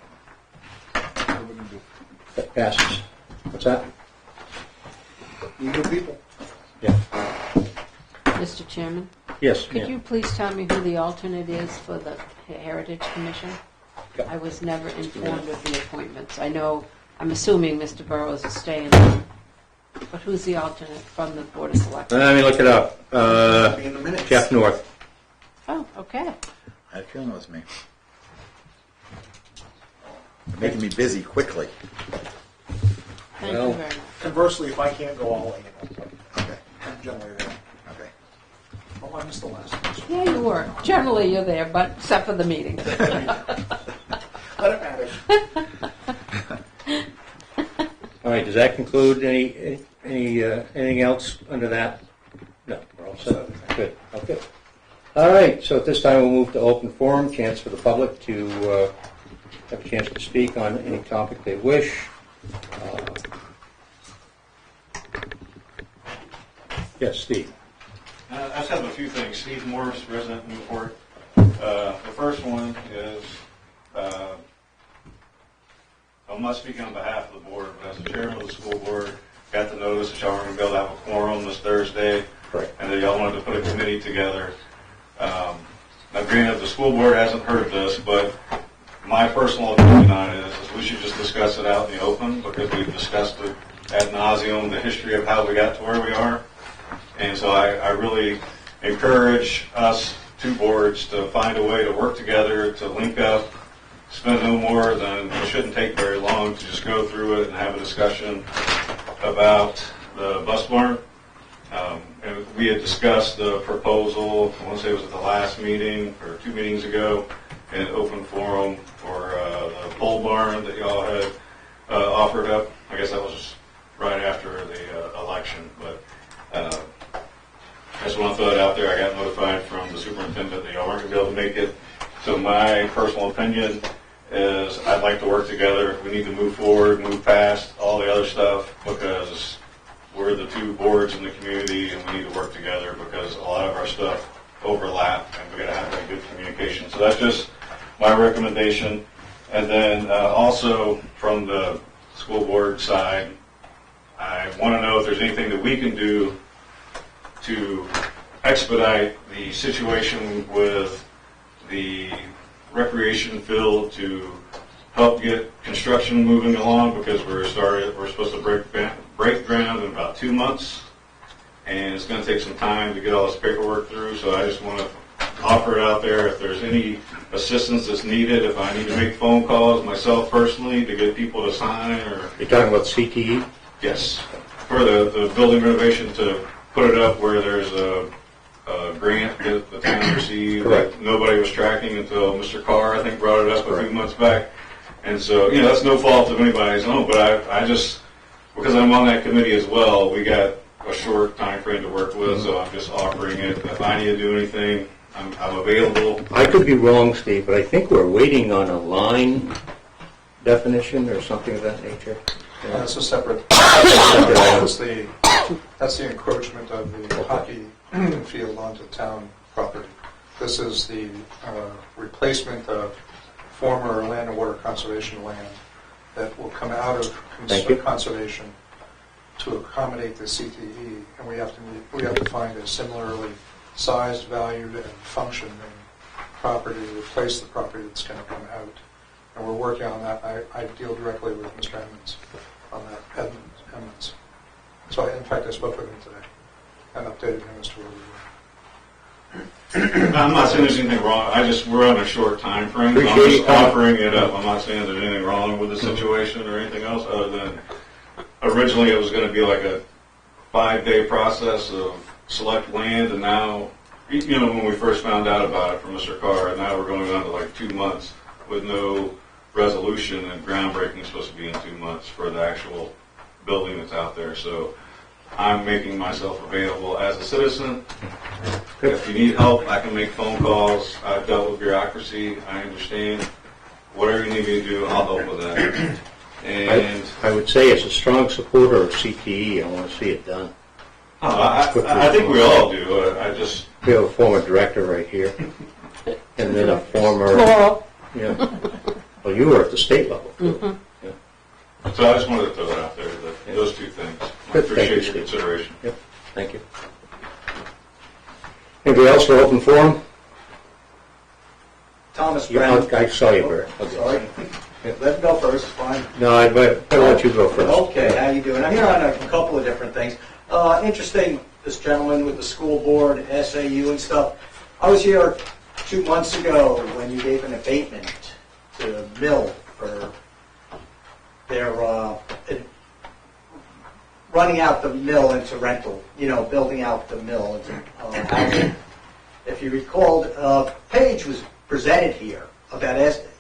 What are we gonna do? That passes. What's that? Need new people. Yeah. Mr. Chairman, Yes, could ma'am. you please tell me who the alternate is for the Heritage Commission? Yep. I was never informed of the appointments. I'm assuming Mr. Burrows is staying on, but who's the alternate from the Board of Selectmen? Let me look it up. Be in the minutes. Jeff North. Oh, okay. I had a feeling it was me. You're making me busy quickly. Thank Well- you very much. Conversely, if I can't go, I'll let you know. Okay, I'm generally there. okay. Oh, I missed the last one. Yeah, you were. Generally, you're there, but except for the meeting. Let it matter. All right, does that conclude anything else under that? No, we're all set. Good, okay. All right, so at this time we'll move to open forum, chance for the public to have a chance to speak on any topic they wish. Yes, Steve. I just have a few things. Steve Morris, resident Newport. The first one is, I'm not speaking on behalf of the board, but as the chairman of the school board, got the notice that y'all were going to be able to have a quorum this Thursday, Correct. and that y'all wanted to put a committee together. Now, granted, the school board hasn't heard this, but my personal opinion on it is we should just discuss it out in the open, because we've discussed it ad nauseum, the history of how we got to where we are. And so I really encourage us two boards to find a way to work together, to link up, spend no more than, it shouldn't take very long to just go through it and have a discussion about the bus barn. And we had discussed the proposal, I want to say it was at the last meeting, or 2 meetings ago, in open forum for the pole barn that y'all had offered up. I guess that was right after the election, but I just want to throw it out there. I got notified from the superintendent that y'all weren't going to be able to make it. So my personal opinion is I'd like to work together. We need to move forward, move past all the other stuff, because we're the two boards in the community and we need to work together because a lot of our stuff overlap and we got to have that good communication. So that's just my recommendation. And then also from the school board side, I want to know if there's anything that we can do to expedite the situation with the recreation field to help get construction moving along, because we're supposed to break ground in about 2 months, and it's going to take some time to get all this paperwork through. So I just want to offer it out there if there's any assistance that's needed, if I need to make phone calls myself personally to get people to sign, or You're talking about CTE? yes, for the building renovation, to put it up where there's a grant that the town received Correct. that nobody was tracking until Mr. Carr, I think, brought it up a few months back. And so, that's no fault of anybody's own, but I just, because I'm on that committee as well, we got a short time frame to work with, so I'm just offering it. If I need to do anything, I'm available. I could be wrong, Steve, but I think we're waiting on a line definition or something of that nature. That's a separate, that's the encroachment of the hockey field onto town property. This is the replacement of former land and water conservation land that will come out of Thank you. conservation to accommodate the CTE, and we have to find a similarly sized, valued, and functioning property to replace the property that's going to come out. And we're working on that. I deal directly with Mr. Edmonds on that, Edmonds. So in fact, I spoke with him today and updated him as to where we were. I'm not saying there's anything wrong. We're on a short time frame. I'm Appreciate just your comment. offering it up. I'm not saying there's anything wrong with the situation or anything else, other than originally it was going to be like a 5-day process of select land, and now, when we first found out about it from Mr. Carr, and now we're going down to like 2 months with no resolution, and groundbreaking is supposed to be in 2 months for the actual building that's out there. So I'm making myself available as a citizen. If you need help, I can make phone calls. I've dealt with bureaucracy. I understand. Whatever you need me to do, I'll help with that. And I would say, as a strong supporter of CTE, I want to see it done. I think we all do. I just, We have a former director right here, and then a former, Plural. yeah. Well, you were at the state level. so I just wanted to throw that out there, those two things. I Good. Thank appreciate you, your Steve. consideration. Yep, thank you. Anybody else for open forum? Thomas Yeah, Brennan. I saw you, Bert. Sorry. Let me go first, fine. No, I'd better let you go first. Okay, how you doing? I'm here on a couple of different things. Interesting, this gentleman with the school board, SAU and stuff. I was here 2 months ago when you gave an abatement to Mill for their running out the mill into rental, building out the mill into housing. If you recalled, a page was presented here about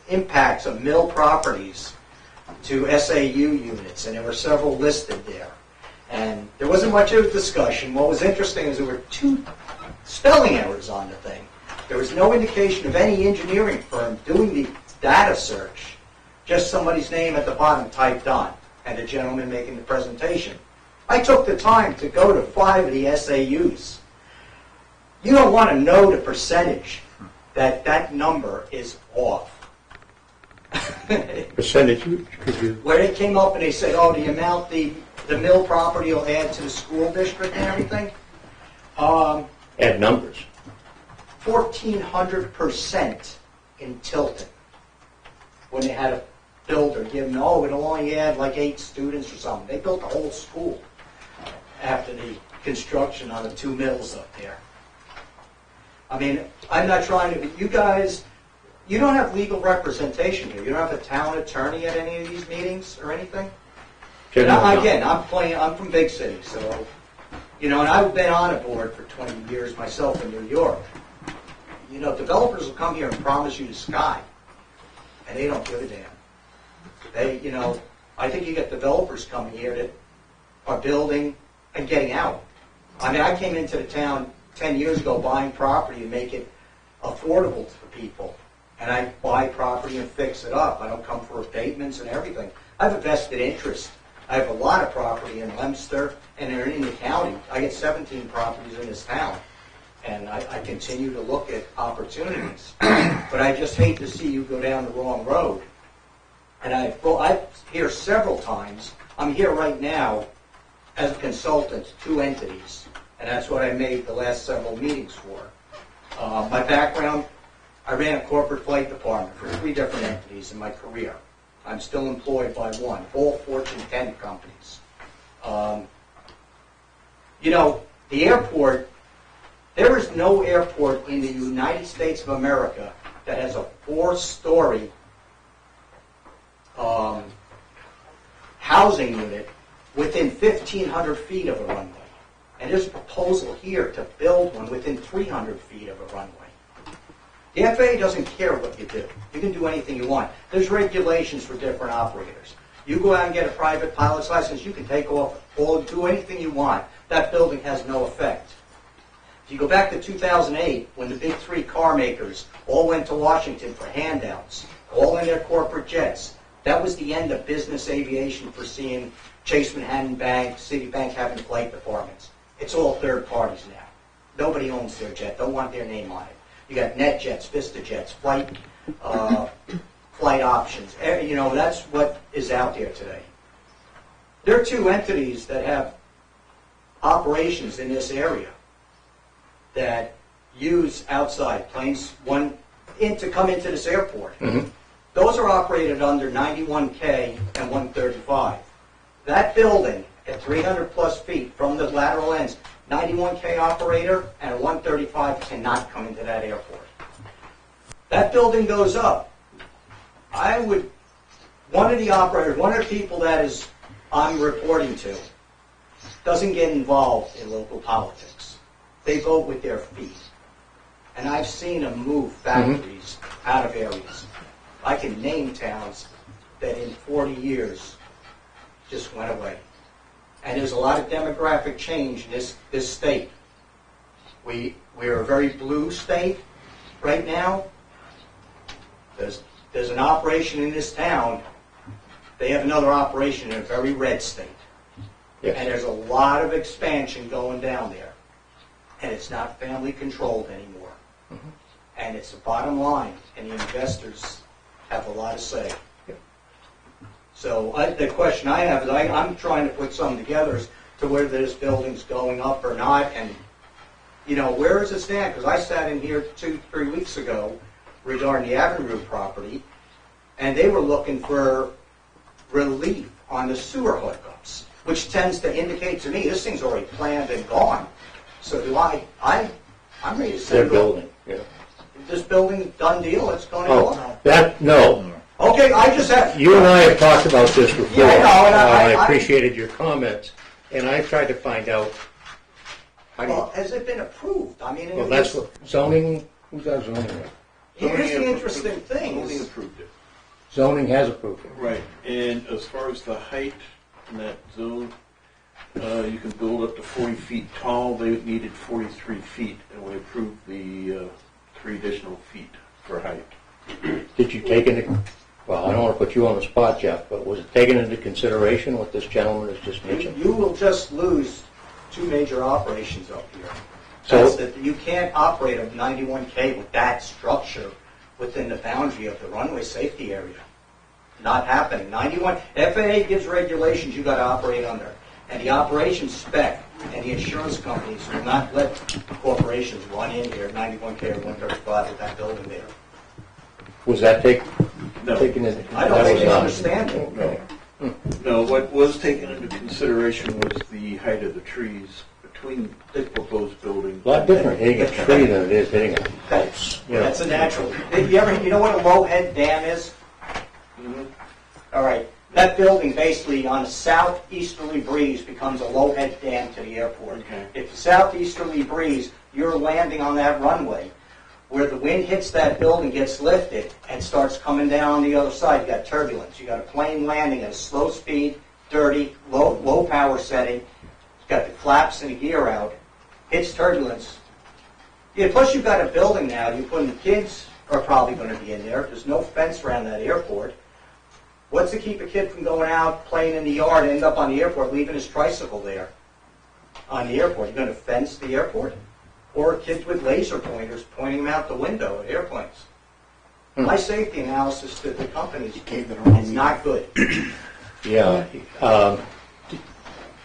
impacts of mill properties to SAU units, and there were several listed there. And there wasn't much of a discussion. What was interesting is there were 2 spelling errors on the thing. There was no indication of any engineering firm doing the data search, just somebody's name at the bottom typed on, and the gentleman making the presentation. I took the time to go to 5 of the SAUs. You don't want to know the percentage that number is off. Percentage, could you? Where they came up and they said, oh, the amount the mill property will add to the school district and everything, Add numbers. 1,400% in Tilton. When they had a builder give them, oh, it'll only add like 8 students or something. They built the whole school after the construction on the 2 mills up there. I mean, I'm not trying to, you guys, you don't have legal representation here. You don't have a town attorney at any of these meetings or anything? And again, I'm from big city, so, and I've been on a board for 20 years myself in New York. Developers will come here and promise you the sky, and they don't give a damn. They, I think you get developers coming here that are building and getting out. I mean, I came into the town 10 years ago buying property and make it affordable for people. And I buy property and fix it up. I don't come for abatements and everything. I have a vested interest. I have a lot of property in Leominster and they're in the county. I get 17 properties in this town. And I continue to look at opportunities. But I just hate to see you go down the wrong road. And I've here several times. I'm here right now as a consultant to 2 entities, and that's what I made the last several meetings for. My background, I ran a corporate flight department for 3 different entities in my career. I'm still employed by one, all Fortune 10 companies. The airport, there is no airport in the United States of America that has a 4-story housing unit within 1,500 feet of a runway. And there's a proposal here to build one within 300 feet of a runway. The FAA doesn't care what you do. You can do anything you want. There's regulations for different operators. You go out and get a private pilot's license, you can take off or do anything you want. That building has no effect. If you go back to 2008, when the big 3 car makers all went to Washington for handouts, all in their corporate jets, that was the end of business aviation for seeing Chase Manhattan Bank, Citibank having flight departments. It's all third parties now. Nobody owns their jet, don't want their name on it. You got NetJets, VistaJets, flight options. That's what is out there today. There are 2 entities that have operations in this area that use outside planes to come into this airport. Mm-hmm. Those are operated under 91K and 135. That building at 300 plus feet from the lateral ends, 91K operator and a 135 cannot come into that airport. That building goes up. One of the operators, one of the people that I'm reporting to, doesn't get involved in local politics. They vote with their feet. And I've seen them move factories out of areas. I can name towns that in 40 years just went away. And there's a lot of demographic change in this state. We're a very blue state right now. There's an operation in this town. They have another operation in a very red state. Yes. And there's a lot of expansion going down there. And it's not family controlled anymore. Mm-hmm. And it's the bottom line, and the investors have a lot to say. So the question I have is I'm trying to put something together as to whether this building's going up or not, and where does it stand? Because I sat in here 2-3 weeks ago regarding the Avenue property, and they were looking for relief on the sewer hookups, which tends to indicate to me this thing's already planned and gone. So I'm ready to say, Their building, yeah. this building, done deal, it's going to go on. No. Okay, I just have... You and I have talked about this before. Yeah, I know, and I appreciated your comments, and I tried to find out how do you... Well, has it been approved? I mean... Well, that's what zoning, who's got zoning? Here's the interesting thing. Zoning is- approved it. Zoning has approved it. Right, and as far as the height in that zone, you can build up to 40 feet tall. They needed 43 feet, and we approved the 3 additional feet for height. Did you take into, well, I don't want to put you on the spot, Jeff, but was it taken into consideration what this gentleman has just mentioned? You will just lose 2 major operations up here. So- That's that you can't operate a 91K with that structure within the boundary of the runway safety area. Not happening. 91, FAA gives regulations you got to operate under. And the operations spec and the insurance companies will not let corporations run in here 91K or 135 with that building there. Was that taken No. into? I don't that think was they not. understand it. No. No, what was taken into consideration was the height of the trees between the proposed building. A lot different hitting a tree than it is hitting a house. you know. That's a natural. You know what a low head dam is? Mhm. All right. That building basically on a southeasterly breeze becomes a low head dam to the airport. Okay. If the southeasterly breeze, you're landing on that runway. Where the wind hits that building, gets lifted, and starts coming down on the other side, you got turbulence. You got a plane landing at a slow speed, dirty, low power setting. You got the flaps and the gear out. Hits turbulence. Yeah, plus you've got a building now. You put in the kids are probably going to be in there. There's no fence around that airport. What's to keep a kid from going out, playing in the yard, and end up on the airport, leaving his tricycle there on the airport? You're going to fence the airport? Or kids with laser pointers pointing them out the window at airplanes. My safety analysis to the companies is not good. Yeah.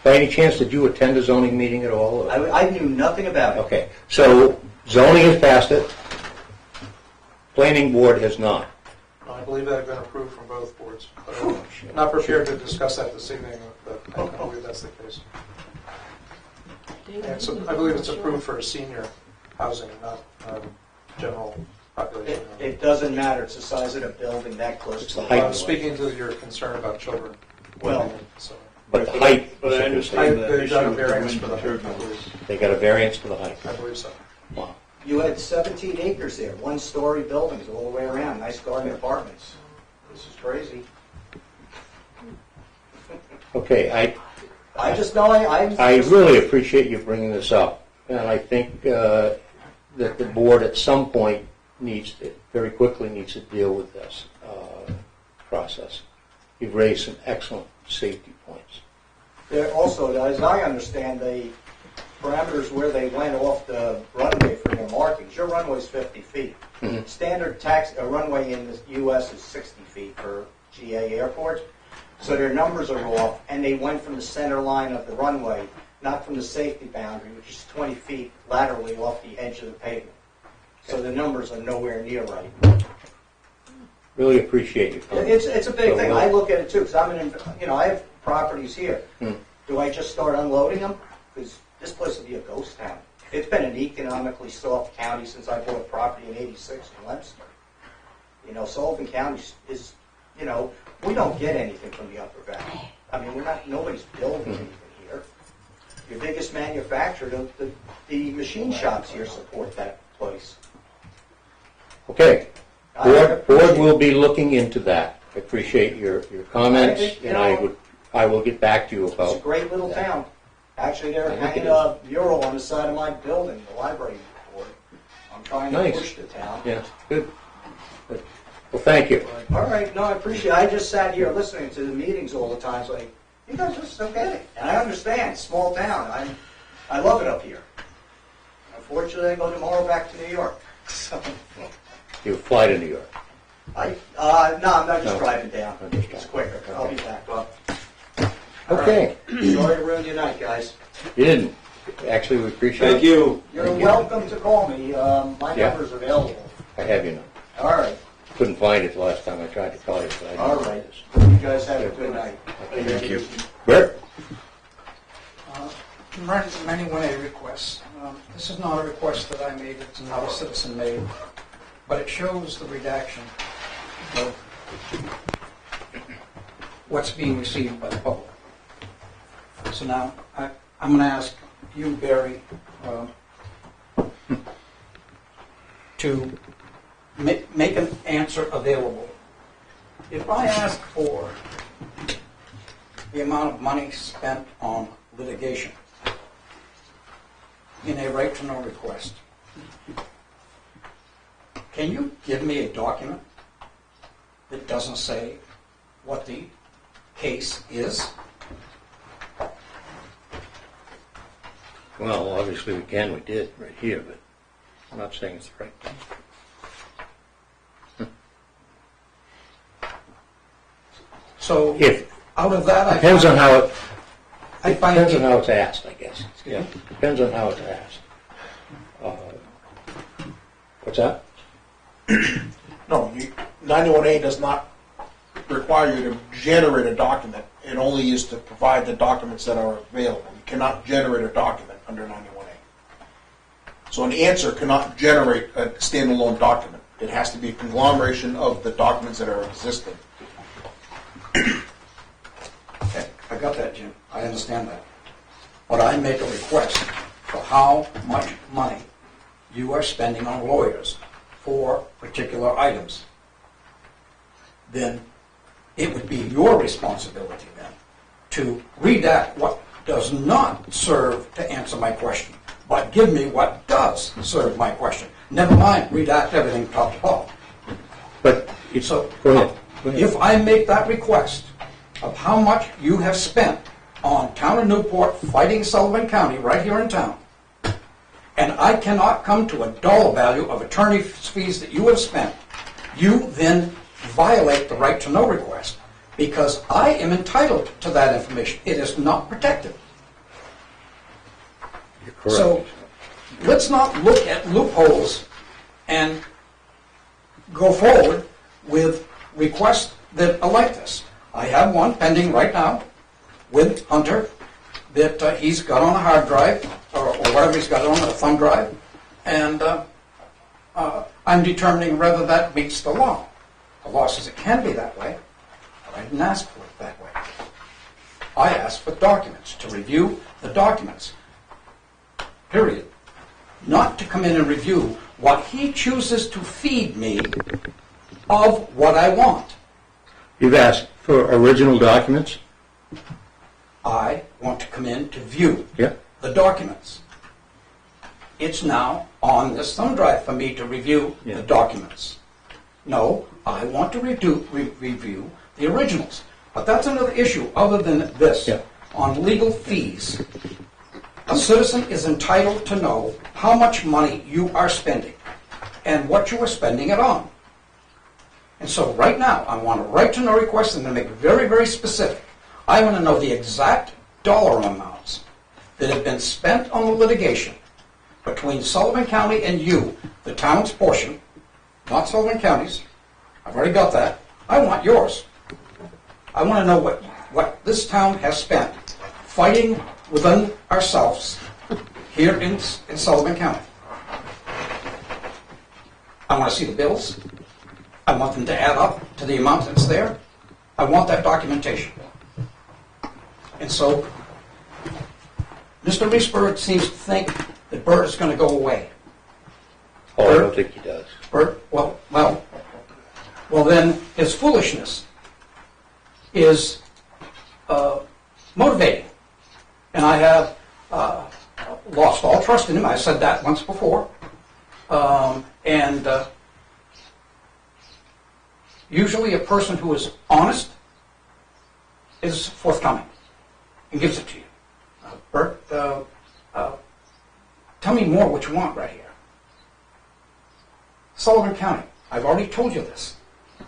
By any chance, did you attend a zoning meeting at all? or- I knew nothing about it. Okay, so zoning has passed it, planning board has not. I believe that had been approved from both boards. But I'm not prepared to discuss that this evening, but I believe that's the case. And so I believe it's approved for senior housing, not general population. It doesn't matter, it's the size of the building that close It's to the the height. I was speaking to your concern about children. Well, So But the height, But I understand that They issue got a of the variance wind for the height, I turbines. believe. they got a variance for the height. I believe so. Wow. you had 17 acres there, one-story buildings all the way around, nice garden apartments. This is crazy. Okay, I just know I really appreciate you bringing this up, and I think that the board at some point very quickly needs to deal with this process. You've raised some excellent safety points. There also, as I understand, the parameters where they went off the runway for their markings, your runway's 50 feet. Mhm. Standard runway in the U.S. is 60 feet for GA airports. So their numbers are off, and they went from the center line of the runway, not from the safety boundary, which is 20 feet laterally off the edge of the pavement. So the numbers are nowhere near right. Really appreciate your comments. It's a big thing. I look at it too, because I have properties here. Do I just start unloading them? Because this place will be a ghost town. It's been an economically soft county since I bought property in '86 in Webster. Sullivan County is, we don't get anything from the Upper Valley. I mean, nobody's building anything here. Your biggest manufacturer, the machine shops here support that place. Okay, I board appreciate- will be looking into that. I appreciate your comments, I think, and I will get back to you It's a about. great little town. Actually, they're I think hanging it a mural on the side of my building, the library board. I'm trying to Nice. push the town. Yeah, good. Good. Well, thank you. All right, no, I appreciate it. I just sat here listening to the meetings all the time, it's like, you guys just don't get it. And I understand, small town. I love it up here. Unfortunately, I go tomorrow back to New York. So, You fly to New York. no, I'm not just No. driving down. I'm just It's driving. quicker. I'll be back up. Okay, Sorry to ruin your night, guys. you didn't. Actually, we appreciate it. Thank you. You're welcome to call me. My Yeah. number's available. I have you now. All right. Couldn't find it the last time I tried to call you, but I All didn't. right. You guys have a good night. Thank you. Bert? Many a request. This is not a request that I made, it's not a citizen made, but it shows the redaction of what's being received by the public. So now, I'm going to ask you, Barry, to make an answer available. If I ask for the amount of money spent on litigation in a right to know request, can you give me a document that doesn't say what the case is? Well, obviously we can, we did right here, but I'm not saying it's the right thing. So If, out of that, depends on how it, I find depends on how it's asked, I guess. Excuse me? Depends on how it's asked. What's that? No, 91A does not require you to generate a document. It only is to provide the documents that are available. You cannot generate a document under 91A. So an answer cannot generate a standalone document. It has to be a conglomeration of the documents that are existing. Okay, I got that, Jim. I understand that. But I make a request for how much money you are spending on lawyers for particular items. Then it would be your responsibility then to redact what does not serve to answer my question, but give me what does serve my question. Never mind, redact everything top to bottom. But it's, So, go ahead. Go ahead. if I make that request of how much you have spent on Town of Newport fighting Sullivan County right here in town, and I cannot come to a dollar value of attorney fees that you have spent, you then violate the right to know request, because I am entitled to that information. It is not protected. You're correct. So let's not look at loopholes and go forward with requests that are like this. I have one pending right now with Hunter that he's got on a hard drive, or whatever he's got on a thumb drive, and I'm determining whether that meets the law. The law says it can be that way, but I didn't ask for it that way. I asked for documents, to review the documents, period. Not to come in and review what he chooses to feed me of what I want. You've asked for original documents? I want to come in to view Yeah. the documents. It's now on this thumb drive for me to review Yeah. the documents. No, I want to review the originals. But that's another issue other than this. Yeah. On legal fees, a citizen is entitled to know how much money you are spending and what you are spending it on. And so right now, I want a right to know request and to make it very, very specific. I want to know the exact dollar amounts that have been spent on the litigation between Sullivan County and you, the town's portion, not Sullivan County's. I've already got that. I want yours. I want to know what this town has spent fighting within ourselves here in Sullivan County. I want to see the bills. I want them to add up to the amount that's there. I want that documentation. And so, Mr. Reesberg seems to think that Bert is going to go away. Oh, I don't think he does. Bert, well, then his foolishness is motivating. And I have lost all trust in him. I said that once before. Usually a person who is honest is forthcoming and gives it to you. Bert, tell me more what you want right here. Sullivan County, I've already told you this.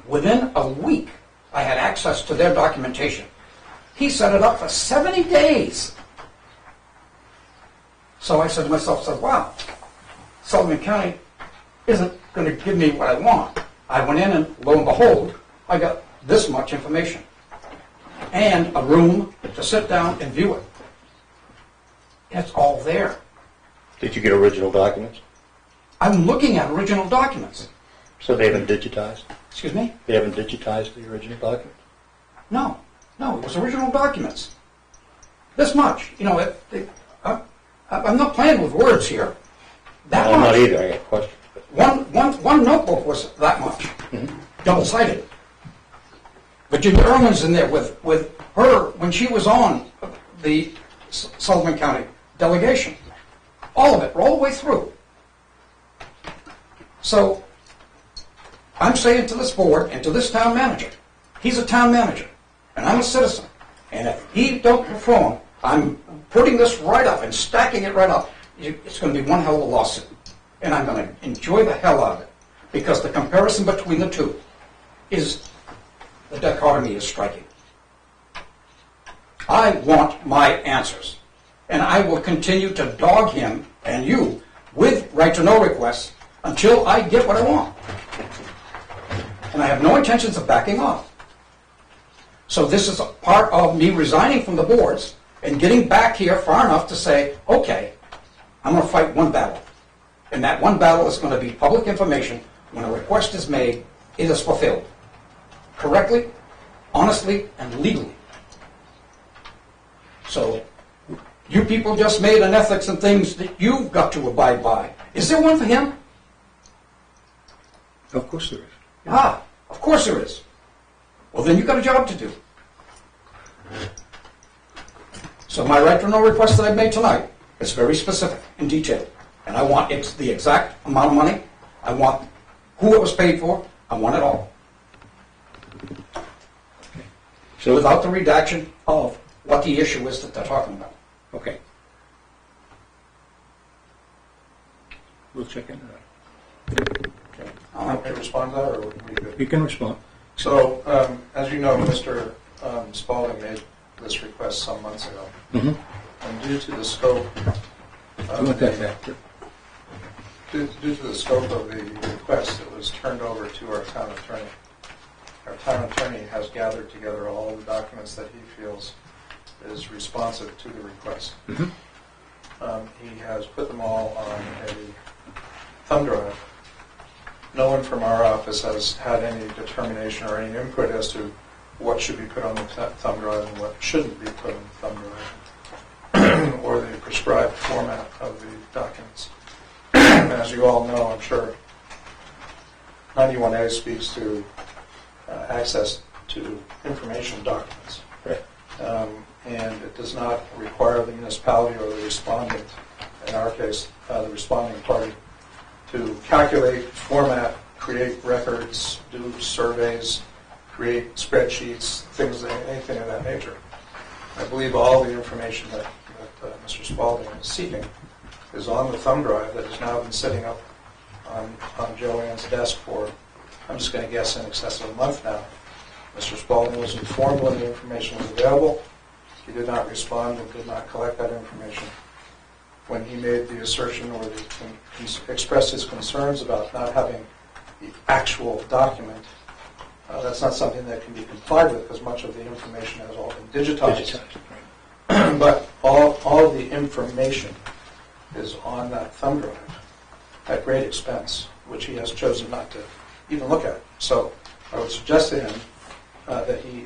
Within a week, I had access to their documentation. He set it up for 70 days. So I said to myself, wow, Sullivan County isn't going to give me what I want. I went in and lo and behold, I got this much information and a room to sit down and view it. It's all there. Did you get original documents? I'm looking at original documents. So they haven't digitized? Excuse me? They haven't digitized the original documents? No, it was original documents. This much. You know, I'm not playing with words here. That No, I'm much. not either. I got questions. One notebook was that much, double-sided. Virginia Ehrman's in there with her when she was on the Sullivan County delegation. All of it, all the way through. So, I'm saying to this board and to this town manager, he's a town manager, and I'm a citizen. And if he don't perform, I'm putting this right up and stacking it right up. It's going to be one hell of a lawsuit. And I'm going to enjoy the hell out of it. Because the comparison between the two is, the dichotomy is striking. I want my answers. And I will continue to dog him and you with right to know requests until I get what I want. And I have no intentions of backing off. So this is a part of me resigning from the boards and getting back here far enough to say, okay, I'm going to fight one battle. And that one battle is going to be public information. When a request is made, it is fulfilled. Correctly, honestly, and legally. So, you people just made an ethics and things that you've got to abide by. Is there one for him? Of course there is. Ah, of course there is. Well, then you've got a job to do. So my right to know request that I've made tonight is very specific and detailed. And I want the exact amount of money. I want who it was paid for. I want it all. So Without the redaction of what the issue is that they're talking about. okay. We'll check into that. Want me to respond to that, or would you be good? You can respond. So, as you know, Mr. Spalding made this request some months ago. Mhm. And due to the scope I want that back. Due to the scope of the request, it was turned over to our town attorney. Our town attorney has gathered together all the documents that he feels is responsive to the request. He has put them all on a thumb drive. No one from our office has had any determination or any input as to what should be put on the thumb drive and what shouldn't be put on the thumb drive, or the prescribed format of the documents. And as you all know, I'm sure, 91A speaks to access to information documents. Right. And it does not require the municipality or the respondent, in our case, the responding party, to calculate, format, create records, do surveys, create spreadsheets, anything of that nature. I believe all the information that Mr. Spalding is seeking is on the thumb drive that has now been sitting up on Joanne's desk for, I'm just going to guess, in excess of a month now. Mr. Spalding was informed when the information was available. He did not respond and did not collect that information. When he made the assertion or expressed his concerns about not having the actual document, that's not something that can be complied with because much of the information has all been digitized. But all of the information is on that thumb drive at great expense, which he has chosen not to even look at. So I would suggest to him that he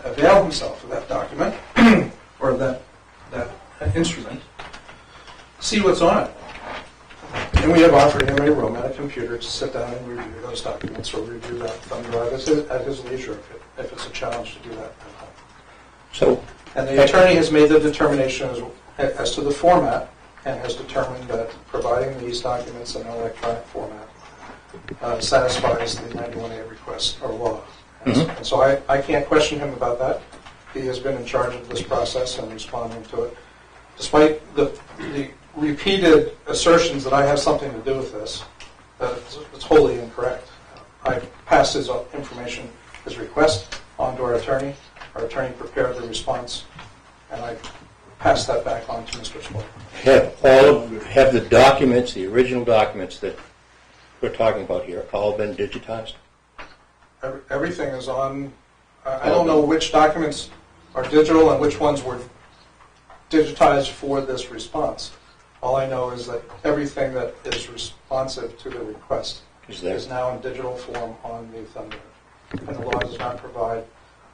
avail himself of that document or that instrument, see what's on it. And we have offered him a room and a computer to sit down and review those documents or review that thumb drive at his leisure if it's a challenge to do that at home. So, And the attorney has made the determination as to the format and has determined that providing these documents in an electronic format satisfies the 91A request or law. And so I can't question him about that. He has been in charge of this process and responding to it. Despite the repeated assertions that I have something to do with this, that it's wholly incorrect. I passed his information, his request, on to our attorney. Our attorney prepared the response, and I passed that back on to Mr. Spalding. have the documents, the original documents that we're talking about here, all been digitized? Everything is on. I don't know which documents are digital and which ones were digitized for this response. All I know is that everything that is responsive to the request is now in digital form on the thumb drive. And the law does not provide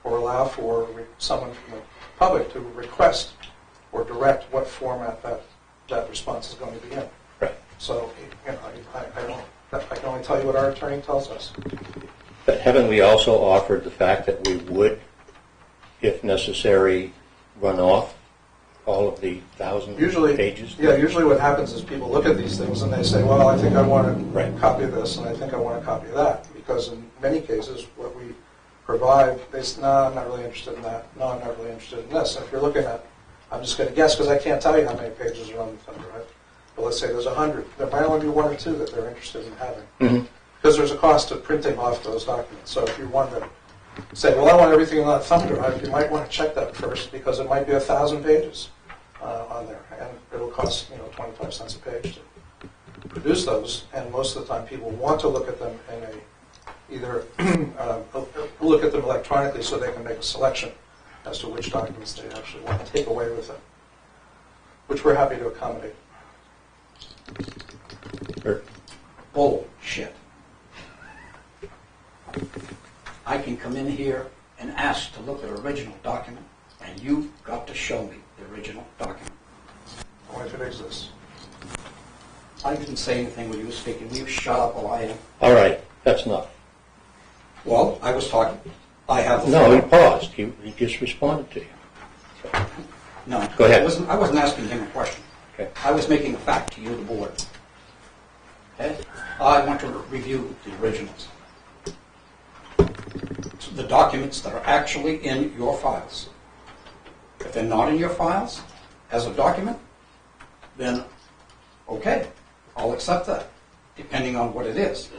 or allow for someone from the public to request or direct what format that response is going to be in. Right. So, I can only tell you what our attorney tells us. But haven't we also offered the fact that we would, if necessary, run off all of the 1,000 pages? Yeah, usually what happens is people look at these things and they say, well, I think I want Right. a copy of this and I think I want a copy of that. Because in many cases, what we provide, they say, no, I'm not really interested in that. No, I'm not really interested in this. If you're looking at, I'm just going to guess because I can't tell you how many pages are on the thumb drive. But let's say there's 100. There might only be one or two that they're interested in having. Because there's a cost of printing off those documents. So if you want to say, well, I want everything on that thumb drive, you might want to check that first because it might be 1,000 pages on there. And it'll cost 25 cents a page to produce those. And most of the time people want to look at them in either look at them electronically so they can make a selection as to which documents they actually want to take away with them, which we're happy to accommodate. Bullshit. I can come in here and ask to look at an original document, and you've got to show me the original document. Only if it exists. I didn't say anything when you were speaking. You shut up while I am. All right, that's enough. Well, I was talking. I have the No, he floor. paused. He just responded to you. No. Go ahead. I wasn't asking him a question. Okay. I was making a fact to you, the board. Okay? I want to review the originals. The documents that are actually in your files. If they're not in your files as a document, then okay, I'll accept that, depending on what it is.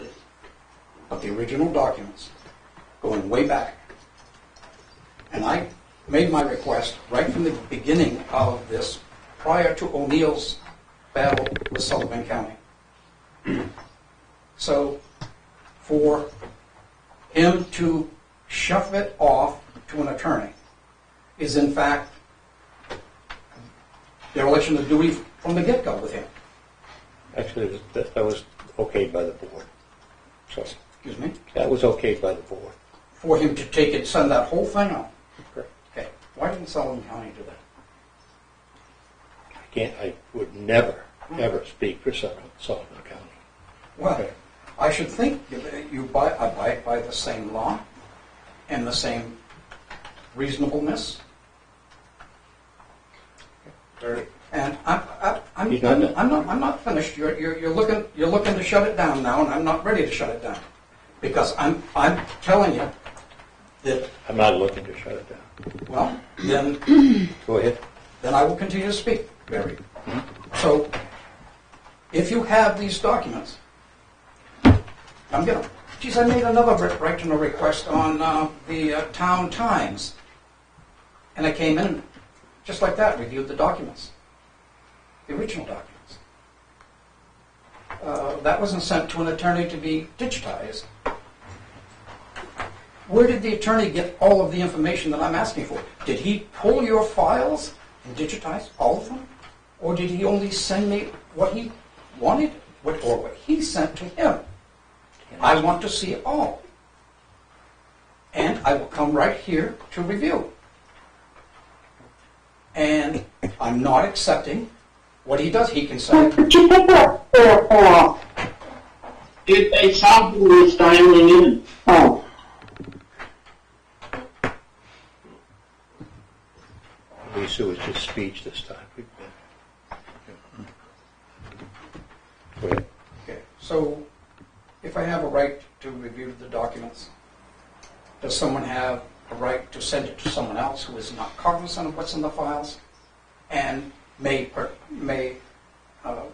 But the original documents, going way back, and I made my request right from the beginning of this, prior to O'Neill's battle with Sullivan County. So for him to shove it off to an attorney is in fact dereliction of duty from the get-go with him. Actually, that was okayed by the board. So Excuse me? that was okayed by the board. For him to take it, send that whole thing on. Correct. Okay, why didn't Sullivan County do that? I would never, ever speak for Sullivan County. Well, Okay. I should think you abide by the same law and the same reasonableness. And I'm He's not done. I'm not finished. You're looking to shut it down now, and I'm not ready to shut it down because I'm telling you that, I'm not looking to shut it down. well, then Go ahead. I will continue to speak, Barry. So if you have these documents, come get them. Geez, I made another right to know request on the Town Times, and I came in just like that, reviewed the documents, the original documents. That wasn't sent to an attorney to be digitized. Where did the attorney get all of the information that I'm asking for? Did he pull your files and digitize all of them? Or did he only send me what he wanted, or what he sent to him? I want to see it all. And I will come right here to review. And I'm not accepting what he does. He can say, Did they something was dialing in? Oh. Lisa was just speech this time. Go ahead. okay, so if I have a right to review the documents, does someone have a right to send it to someone else who is not cognizant of what's in the files and may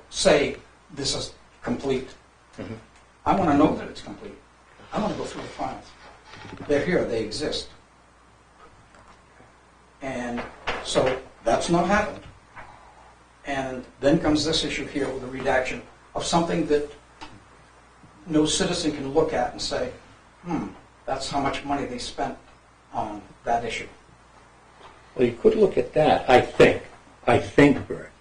say this is complete? Mhm. I want to know that it's complete. I want to go through the files. They're here, they exist. And so that's not happened. And then comes this issue here with the redaction of something that no citizen can look at and say, that's how much money they spent on that issue. Well, you could look at that, I think, Bert.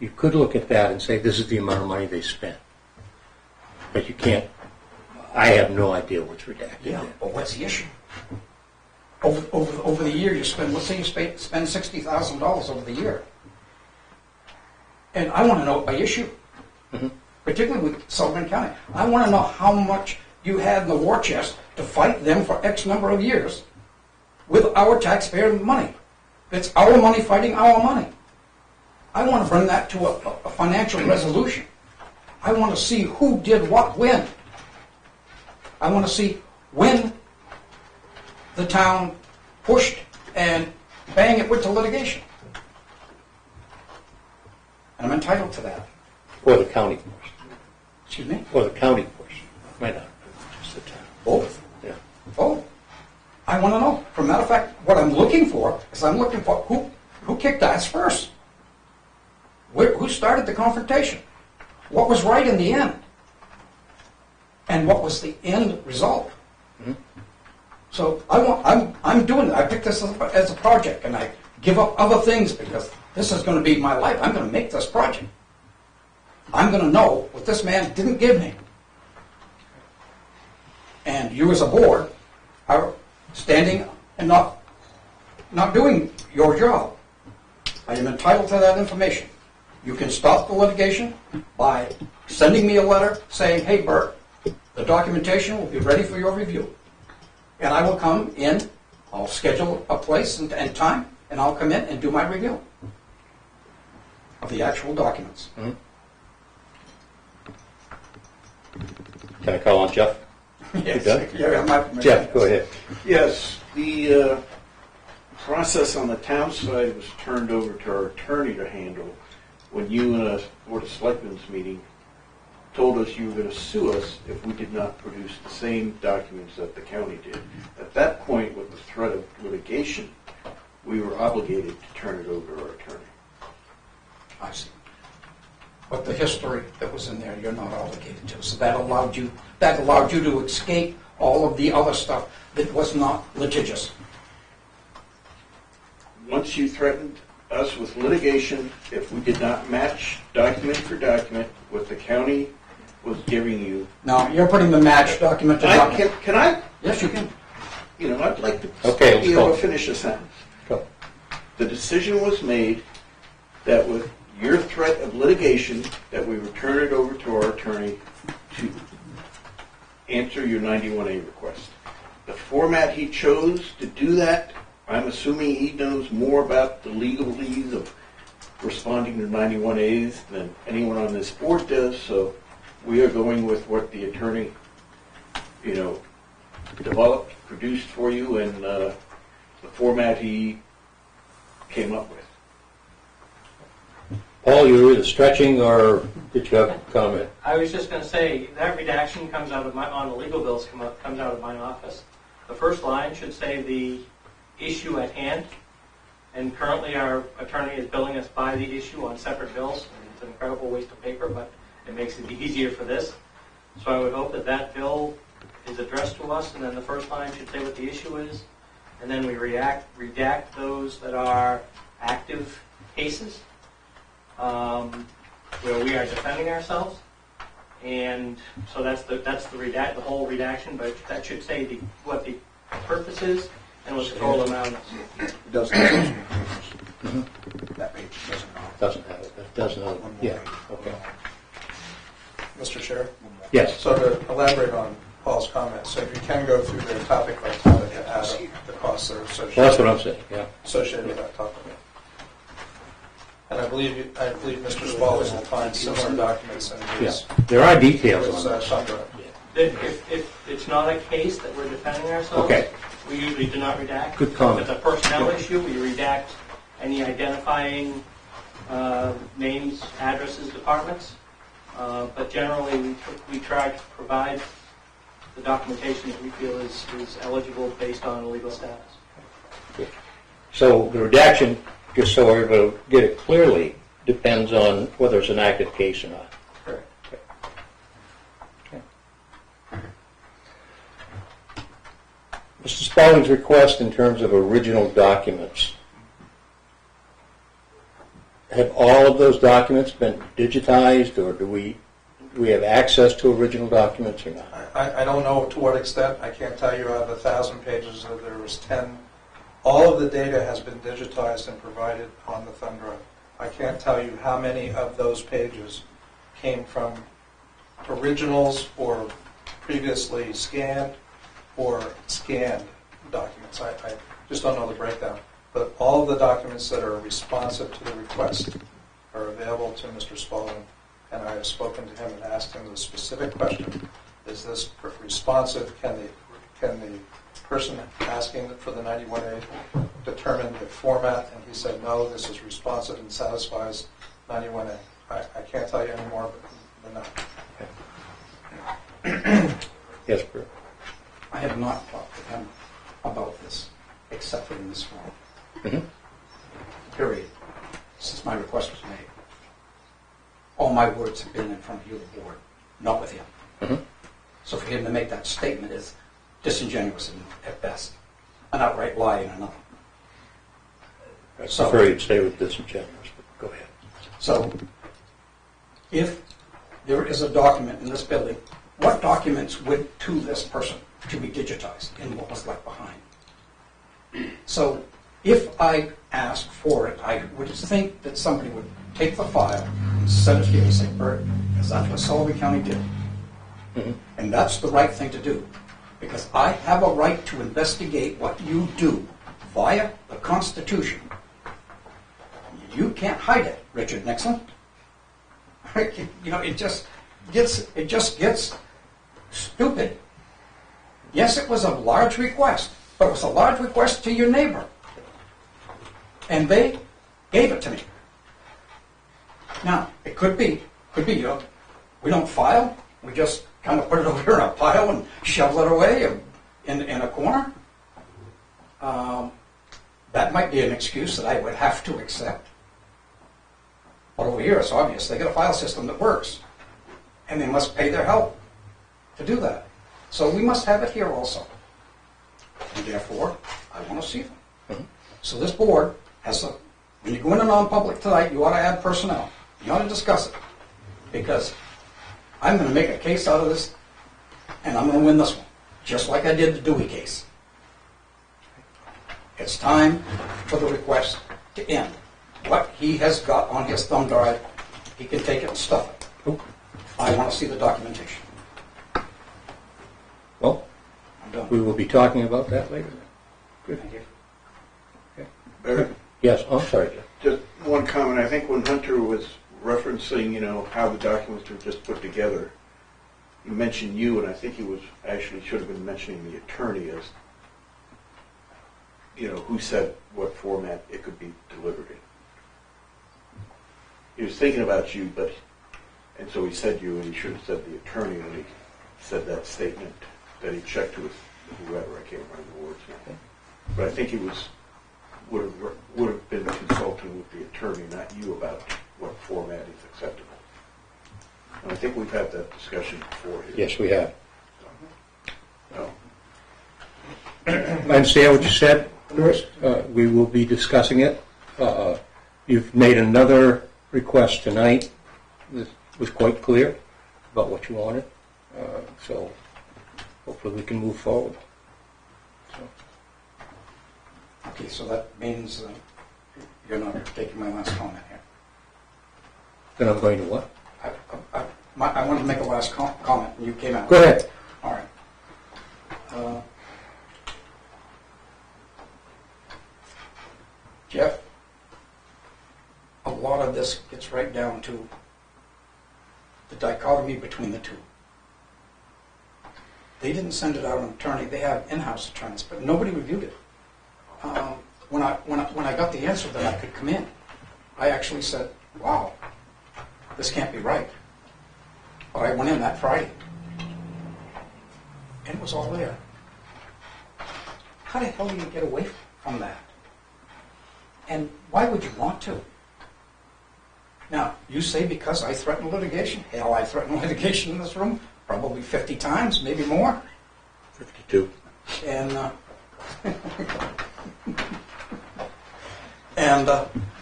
You could look at that and say, this is the amount of money they spent. But you can't, I have no idea what's redacted Yeah, there. but what's the issue? Over the year, you spend, let's say you spend $60,000 over the year. And I want to know a issue, particularly with Sullivan County. I want to know how much you had in the war chest to fight them for X number of years with our taxpayer money. It's our money fighting our money. I want to bring that to a financial resolution. I want to see who did what when. I want to see when the town pushed and bang, it went to litigation. And I'm entitled to that. Or the county portion. Excuse me? Or the county portion. Might not be just the town. Both. Yeah. Both. I want to know. For a matter of fact, what I'm looking for is I'm looking for who kicked ass first. Who started the confrontation? What was right in the end? And what was the end result? So I'm doing it. I picked this as a project, and I give up other things because this is going to be my life. I'm going to make this project. I'm going to know what this man didn't give me. And you as a board are standing and not doing your job. I am entitled to that information. You can stop the litigation by sending me a letter saying, hey, Bert, the documentation will be ready for your review. And I will come in, I'll schedule a place and time, and I'll come in and do my review of the actual documents. Can I call on Jeff? Yes. done? Yeah, my permission. Jeff, go ahead. Yes, the process on the town side was turned over to our attorney to handle when you in a Board of Selectmen's meeting told us you were going to sue us if we did not produce the same documents that the county did. At that point, with the threat of litigation, we were obligated to turn it over to our attorney. I see. But the history that was in there, you're not obligated to. So that allowed you to escape all of the other stuff that was not litigious. Once you threatened us with litigation if we did not match document for document what the county was giving you. Now, you're putting the match document to document. Can I? Yes, you can. You know, I'd like to Okay, let's be able go. to finish a sentence. Go. The decision was made that with your threat of litigation, that we would turn it over to our attorney to answer your 91A request. The format he chose to do that, I'm assuming he knows more about the legalese of responding to 91As than anyone on this board does, so we are going with what the attorney, you know, developed, produced for you, and the format he came up with. Paul, you were either stretching or did you have a comment? I was just going to say, that redaction comes out of on the legal bills, comes out of my office. The first line should say the issue at hand, and currently our attorney is billing us by the issue on separate bills. It's an incredible waste of paper, but it makes it easier for this. So I would hope that that bill is addressed to us, and then the first line should say what the issue is, and then we redact those that are active cases, where we are defending ourselves. And so that's the whole redaction, but that should say what the purpose is and what the total amount is. It doesn't have those pages. That page doesn't have it. Doesn't have it. It doesn't have it. Yeah, okay. Mr. Chair? Yes. So to elaborate on Paul's comments, so if you can go through the topic by topic and add up the costs that are associated. Well, that's what I'm saying, yeah. Associated with that topic. And I believe Mr. Spalding will find similar documents in Yeah, his there are details on it. Thunder. If it's not a case that we're defending ourselves, Okay. we usually do not redact. Good comment. If it's a personnel issue, we redact any identifying names, addresses, departments. But generally, we try to provide the documentation that we feel is eligible based on legal status. So the redaction, just so everybody will get it clearly, depends on whether it's an active case or not. Correct. Okay. Mr. Spalding's request in terms of original documents. Have all of those documents been digitized, or do we have access to original documents or not? I don't know to what extent. I can't tell you out of 1,000 pages that there was 10. All of the data has been digitized and provided on the thumb drive. I can't tell you how many of those pages came from originals or previously scanned or scanned documents. I just don't know the breakdown. But all of the documents that are responsive to the request are available to Mr. Spalding, and I have spoken to him and asked him the specific question: is this responsive? Can the person asking for the 91A determine the format? And he said, no, this is responsive and satisfies 91A. I can't tell you any more than that. Yes, Bert. I have not talked to him about this, except for in this form. Period. Since my request was made. All my words have been in front of you, the board, not with him. So for him to make that statement is disingenuous at best, an outright lie in another. I prefer you to stay with disingenuous, but go ahead. So if there is a document in this building, what documents went to this person to be digitized and what was left behind? So if I asked for it, I would think that somebody would take the file and send it to you and say, Bert, because that's what Sullivan County did. And that's the right thing to do. Because I have a right to investigate what you do via the Constitution. You can't hide it, Richard Nixon. You know, it just gets stupid. Yes, it was a large request, but it was a large request to your neighbor. And they gave it to me. Now, it could be, you know, we don't file, we just kind of put it over here in a pile and shovel it away in a corner. That might be an excuse that I would have to accept. But over here, it's obvious, they got a file system that works, and they must pay their help to do that. So we must have it here also. And therefore, I want to see them. So this board has to, when you go into non-public tonight, you ought to add personnel. You ought to discuss it. Because I'm going to make a case out of this, and I'm going to win this one, just like I did the Dewey case. It's time for the request to end. What he has got on his thumb drive, he can take it and stuff it. I want to see the documentation. Well, I'm done. we will be talking about that later. Good. Thank you. Barry, Yes, I'm sorry, Jeff. just one comment. I think when Hunter was referencing, how the documents were just put together, he mentioned you, and I think he was actually should have been mentioning the attorney as, who said what format it could be delivered in. He was thinking about you, and so he said you, and he should have said the attorney when he said that statement that he checked with whoever. I can't remember the words now. But I think he would have been consulting with the attorney, not you, about what format is acceptable. And I think we've had that discussion before here. Yes, we have. No. I understand what you said, Chris. We will be discussing it. You've made another request tonight. This was quite clear about what you wanted. So hopefully we can move forward. Okay, so that means you're not taking my last comment here. Then I'm going to what? I wanted to make a last comment, and you came out. Go ahead. All right. Jeff, a lot of this gets right down to the dichotomy between the two. They didn't send it out an attorney. They have in-house attorneys, but nobody reviewed it. When I got the answer that I could come in, I actually said, wow, this can't be right. But I went in that Friday, and it was all there. How the hell do you get away from that? And why would you want to? Now, you say because I threatened litigation. Hell, I threatened litigation in this room probably 50 times, maybe more. 52. And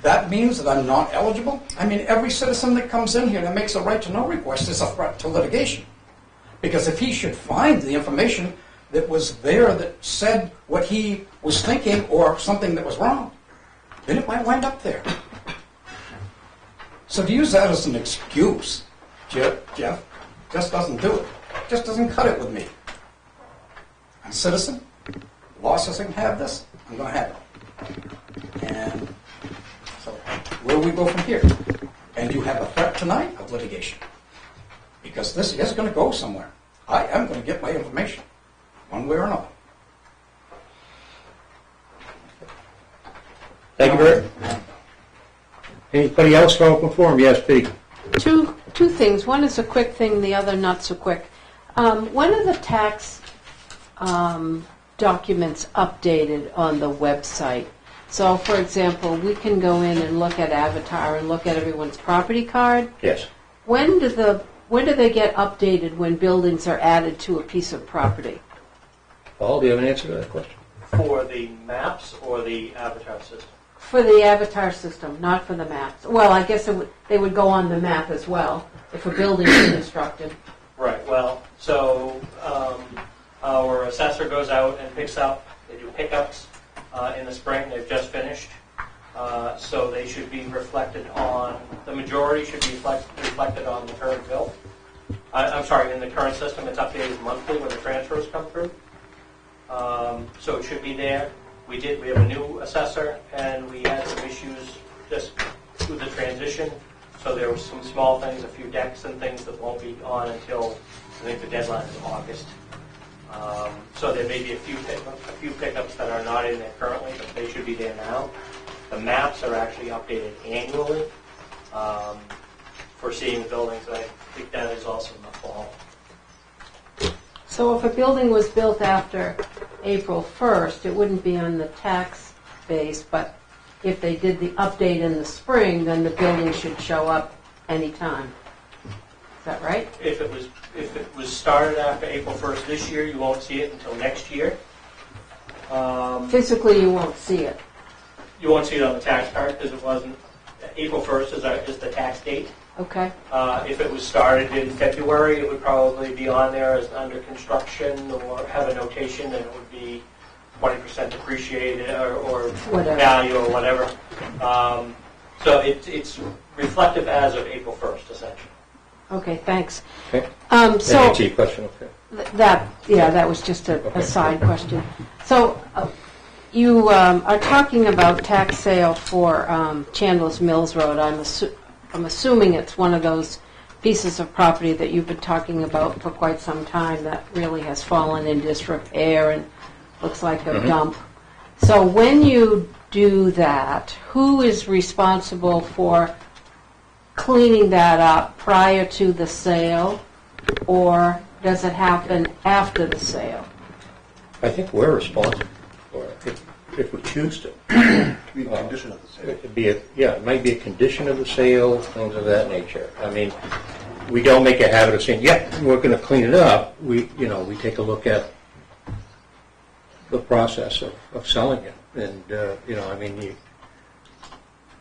that means that I'm not eligible? I mean, every citizen that comes in here that makes a right to know request is a threat to litigation. Because if he should find the information that was there that said what he was thinking or something that was wrong, then it might wind up there. So to use that as an excuse, Jeff, just doesn't do it. Just doesn't cut it with me. I'm a citizen. Law says I can have this. I'm going to have it. And so where do we go from here? And you have a threat tonight of litigation. Because this is going to go somewhere. I am going to get my information, one way or another. Thank you, Bert. Anybody else for open forum? Yes, Pete. Two things. One is a quick thing, the other not so quick. When are the tax documents updated on the website? So, for example, we can go in and look at Avatar and look at everyone's property card. Yes. When do they get updated when buildings are added to a piece of property? Paul, do you have an answer to that question? For the maps or the Avatar system? For the Avatar system, not for the maps. Well, I guess they would go on the map as well if a building is constructed. Right, well, so our assessor goes out and picks up, they do pickups in the spring, they've just finished. So they should be reflected on, the majority should be reflected on the current bill. I'm sorry, in the current system, it's updated monthly when the transfers come through. So it should be there. We have a new assessor, and we had some issues just through the transition. So there were some small things, a few decks and things that won't be on until, I think the deadline is August. So there may be a few pickups that are not in there currently, but they should be there now. The maps are actually updated annually for seeing the buildings. I think that is also in the fall. So if a building was built after April 1st, it wouldn't be on the tax base, but if they did the update in the spring, then the building should show up anytime. Is that right? If it was started after April 1st this year, you won't see it until next year. Physically, you won't see it. You won't see it on the tax card because it wasn't, April 1st is the tax date. Okay? If it was started in February, it would probably be on there as under construction or have a notation, and it would be 20% depreciated or Whatever. value or whatever. So it's reflective as of April 1st, essentially. Okay, thanks. Okay. That So answer your question, okay. that was just a side question. So you are talking about tax sale for Chandler's Mills Road. I'm assuming it's one of those pieces of property that you've been talking about for quite some time that really has fallen in disrepair and looks like a dump. So when you do that, who is responsible for cleaning that up prior to the sale, or does it happen after the sale? I think we're responsible for it, if we choose to. To be the condition of the sale. It might be a condition of the sale, things of that nature. I mean, we don't make a habit of saying, we're going to clean it up. We take a look at the process of selling it. And,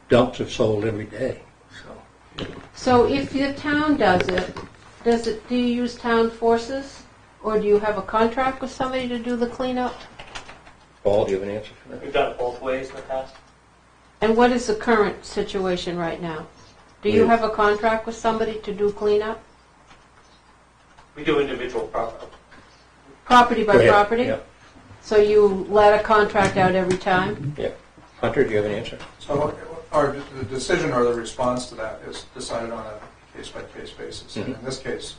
dumps are sold every day. So if the town does it, do you use town forces, or do you have a contract with somebody to do the cleanup? Paul, do you have an answer for that? We've done it both ways in the past. And what is the current situation right now? Do you have a contract with somebody to do cleanup? We do individual property. Property Go by ahead. property? Yeah. So you let a contract out every time? Yeah. Hunter, do you have an answer? So the decision or the response to that is decided on a case-by-case basis. And in this case,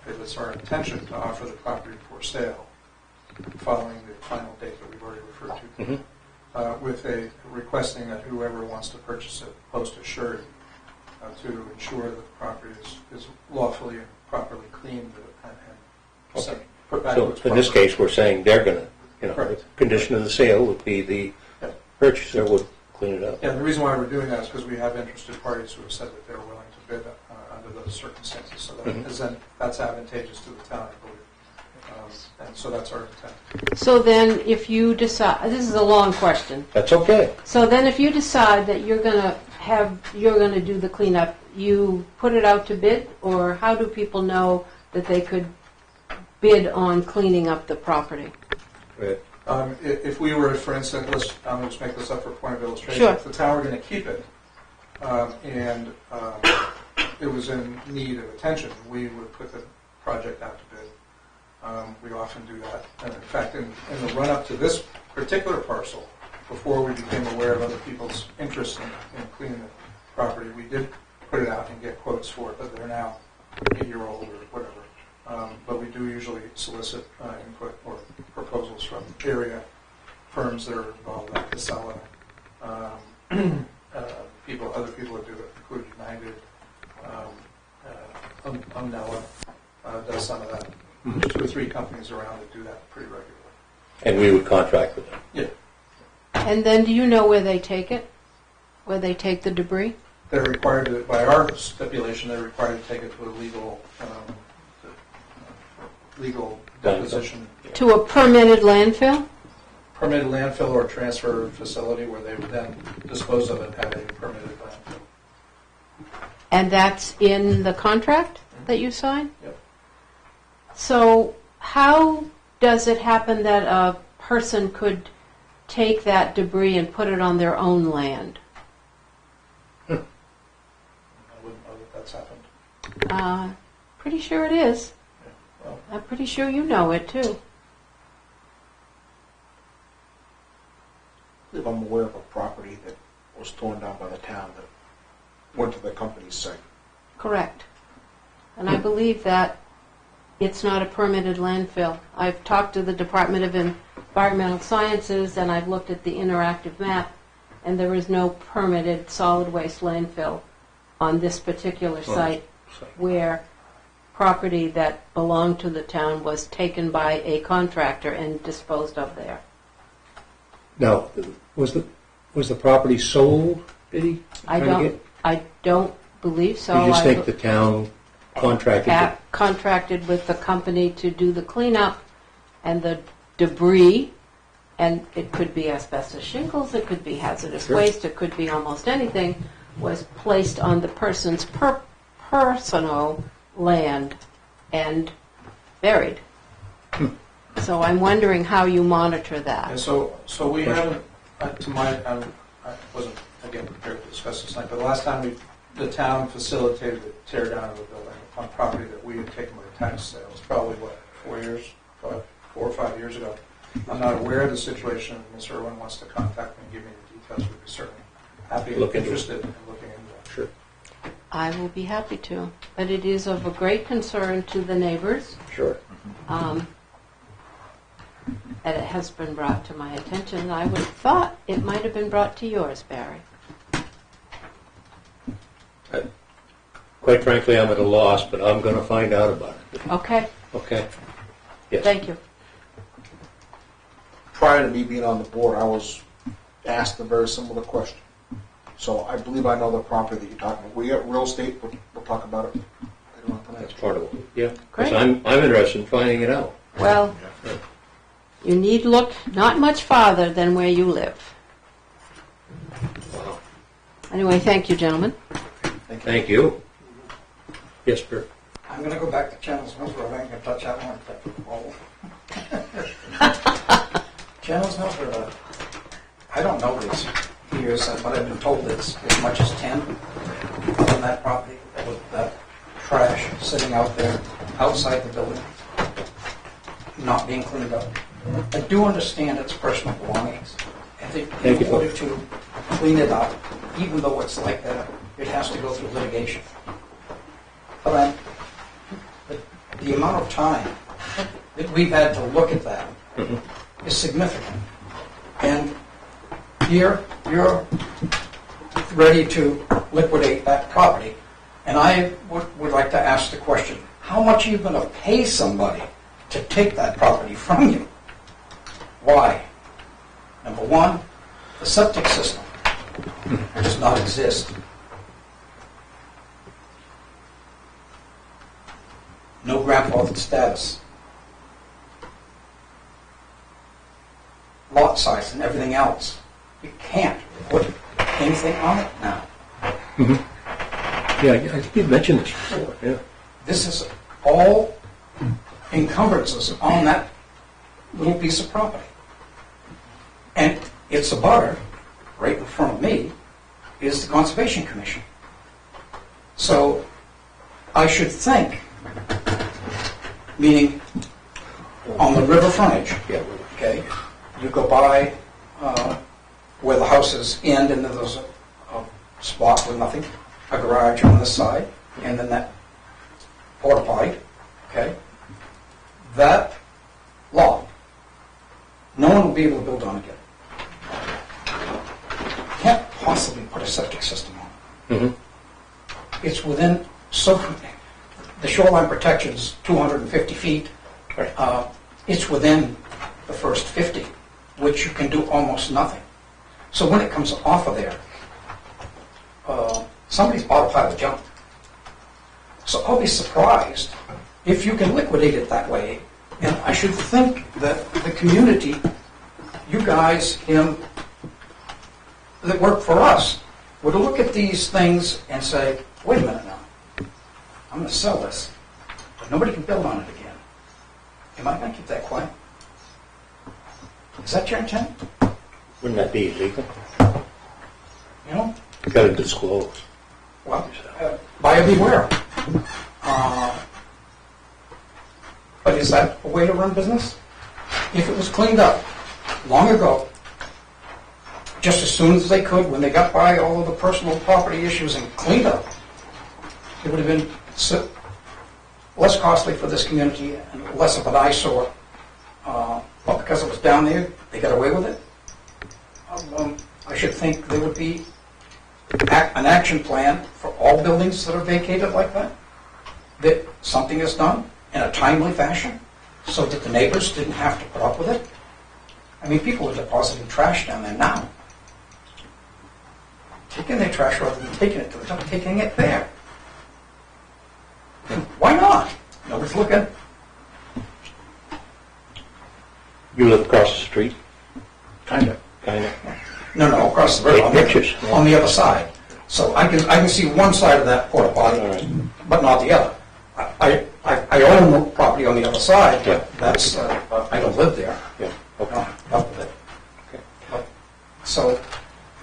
it was our intention to offer the property for sale following the final date that we've already referred to, with a requesting that whoever wants to purchase it post a surety to ensure that the property is lawfully and properly cleaned and Okay. put back to So its in this proper- case, we're saying they're going to, the Correct. condition of the sale would be the Yeah. purchaser would clean it up. Yeah, the reason why we're doing that is because we have interested parties who have said that they're willing to bid under those circumstances. So that's advantageous to the town, I believe. And so that's our intent. So then if you decide, this is a long question. That's okay. So then if you decide that you're going to do the cleanup, you put it out to bid, or how do people know that they could bid on cleaning up the property? Right. If we were, for instance, I'm going to just make this up for point of illustration. Sure. If the town were going to keep it, and it was in need of attention, we would put the project out to bid. We often do that. And in fact, in the run-up to this particular parcel, before we became aware of other people's interest in cleaning the property, we did put it out and get quotes for it, but they're now 8-year-old or whatever. But we do usually solicit input or proposals from area firms that are involved, like Casella, other people that do it, including United, Umnella does some of that. There's 2 or 3 companies around that do that pretty regularly. And we would contract with them. Yeah. And then do you know where they take it? Where they take the debris? They're required to, by our stipulation, they're required to take it to a legal deposition, To a permitted landfill? permitted landfill or transfer facility where they would then dispose of it at a permitted landfill. And that's in the contract that you sign? Yep. So how does it happen that a person could take that debris and put it on their own land? I wouldn't know that that's happened. Pretty sure it is. Yeah, well, I'm pretty sure you know it too. If I'm aware of a property that was torn down by the town that went to the company's site. Correct. And I believe that it's not a permitted landfill. I've talked to the Department of Environmental Sciences and I've looked at the interactive map, and there is no permitted solid waste landfill on this particular site where property that belonged to the town was taken by a contractor and disposed of there. Now, was the Was the property sold, did he? I try to don't, get- I don't believe so. You just I think the town contracted it? contracted with the company to do the cleanup and the debris, and it could be asbestos shingles, it could be hazardous Sure. waste, it could be almost anything, was placed on the person's personal land and buried. So I'm wondering how you monitor And that. so we haven't, to my, I wasn't, again, prepared to discuss this tonight, but the last time the town facilitated the tear down of a building on property that we had taken with a tax sale, it's probably, what, 4 or 5 years ago. I'm not aware of the situation. If Ms. Irwin wants to contact me and give me the details, we'd be certainly happy and Look into it. interested in looking into that. Sure. I will be happy to, but it is of a great concern to the neighbors. Sure. And it has been brought to my attention. I would have thought it might have been brought to yours, Barry. Quite frankly, I'm at a loss, but I'm going to find out about it. Okay, Okay? Yes. thank you. Prior to me being on the board, I was asked a very similar question. So I believe I know the property that you're talking about. We got real estate, we'll talk about it later on tonight. That's part of it. Yeah. 'Cause Great. I'm interested in finding it out. Well, you need look not much farther than where you live. Wow. Anyway, thank you, gentlemen. Thank you. Yes, Bert. I'm going to go back to Channels Mills Road. I ain't going to touch that one. Channels Mills Road, I don't know these years, but I've been told it's as much as 10 on that property with that trash sitting out there outside the building, not being cleaned up. I do understand it's personal belongings. I think Thank you, in order to clean it up, even though it's like that, it has to go through litigation. But the amount of time that we've had to look at that is significant. And you're ready to liquidate that property. And I would like to ask the question, how much are you going to pay somebody to take that property from you? Why? Number one, the septic system does not exist. No grandfathered status. Lot size and everything else. You can't put anything on it now. Yeah, I think you mentioned this before. Yeah. This is all encumbrances on that little piece of property. And its abutter, right in front of me, is the Conservation Commission. So I should think, meaning on the river frontage, okay, you go by where the houses end and then there's a spot with nothing, a garage on this side, and then that porta potty, okay? That lot, no one will be able to build on again. Can't possibly put a septic system on. Mm-hmm. It's within, so the shoreline protection is 250 feet. Right. It's within the first 50, which you can do almost nothing. So when it comes off of there, somebody's bought a pile of junk. So I'll be surprised if you can liquidate it that way. And I should think that the community, you guys, him, that work for us, would look at these things and say, wait a minute now, I'm going to sell this, but nobody can build on it again. Am I going to keep that quiet? Is that your intent? Wouldn't that be illegal? You know? You got to disclose. Well, buyer beware. But is that a way to run business? If it was cleaned up long ago, just as soon as they could, when they got by all of the personal property issues and cleaned up, it would have been less costly for this community and less of an eyesore. But because it was down there, they got away with it. I should think there would be an action plan for all buildings that are vacated like that, that something is done in a timely fashion so that the neighbors didn't have to put up with it. I mean, people are depositing trash down there now. taking their trash rather than taking it to the dump, taking it there. Why not? Nobody's looking. You live across the street? Kind of. Kind of. No, across the river. Take on the- pictures. On the other side. So I can see one side of that porta potty, All right. but not the other. I own property on the other side, Yeah. but that's, I don't live there. Yeah, I okay. don't help with it. Okay. But- So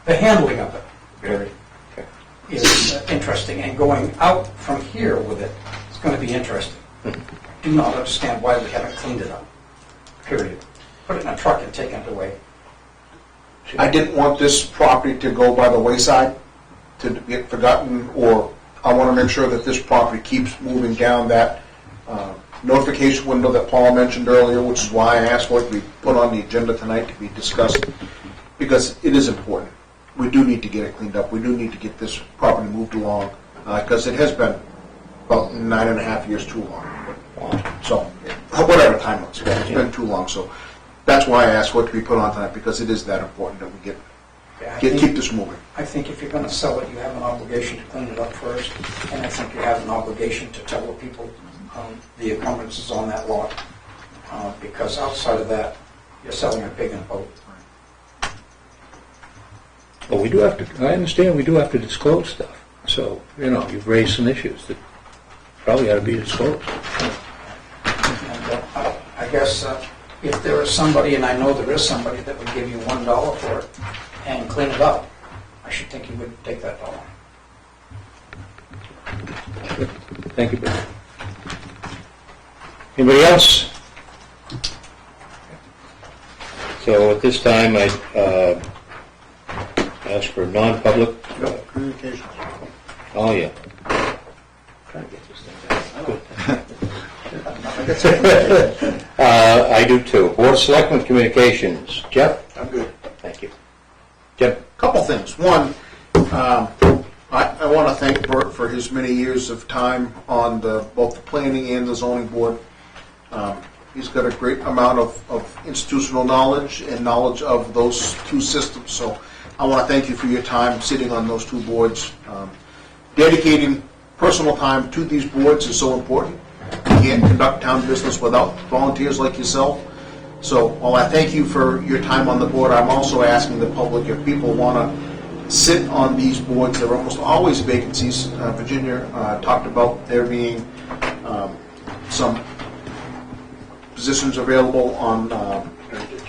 the handling of it Very. Okay. is interesting, and going out from here with it is going to be interesting. Do not understand why we haven't cleaned it up, period. Put it in a truck and taken it away. I didn't want this property to go by the wayside, to get forgotten, or I want to make sure that this property keeps moving down that notification window that Paul mentioned earlier, which is why I asked for it to be put on the agenda tonight to be discussed, because it is important. We do need to get it cleaned up. We do need to get this property moved along, because it has been about 9.5 years too long. So, whatever time it's been too long. So that's why I asked for it to be put on tonight, because it is that important that we keep this moving. I think if you're going to sell it, you have an obligation to clean it up first, and I think you have an obligation to tell the people the encumbrances on that lot, because outside of that, you're selling a pig in a boat. Well, we do have to, I understand we do have to disclose stuff. So, you've raised some issues that probably ought to be disclosed. And I guess if there is somebody, and I know there is somebody that would give you $1 for it and clean it up, I should think you would take that dollar. Thank you, Bill. Anybody else? So at this time, I ask for non-public. Communications. Oh, yeah. Trying to get this thing done. I do too. Board of Selectmen communications. Jeff? I'm good. Thank you. Jim? Couple things. One, I want to thank Bert for his many years of time on both the planning and the zoning board. He's got a great amount of institutional knowledge and knowledge of those two systems. So I want to thank you for your time sitting on those two boards. Dedicating personal time to these boards is so important. You can't conduct town business without volunteers like yourself. So while I thank you for your time on the board, I'm also asking the public, if people want to sit on these boards, there are almost always vacancies. Virginia talked about there being some positions available on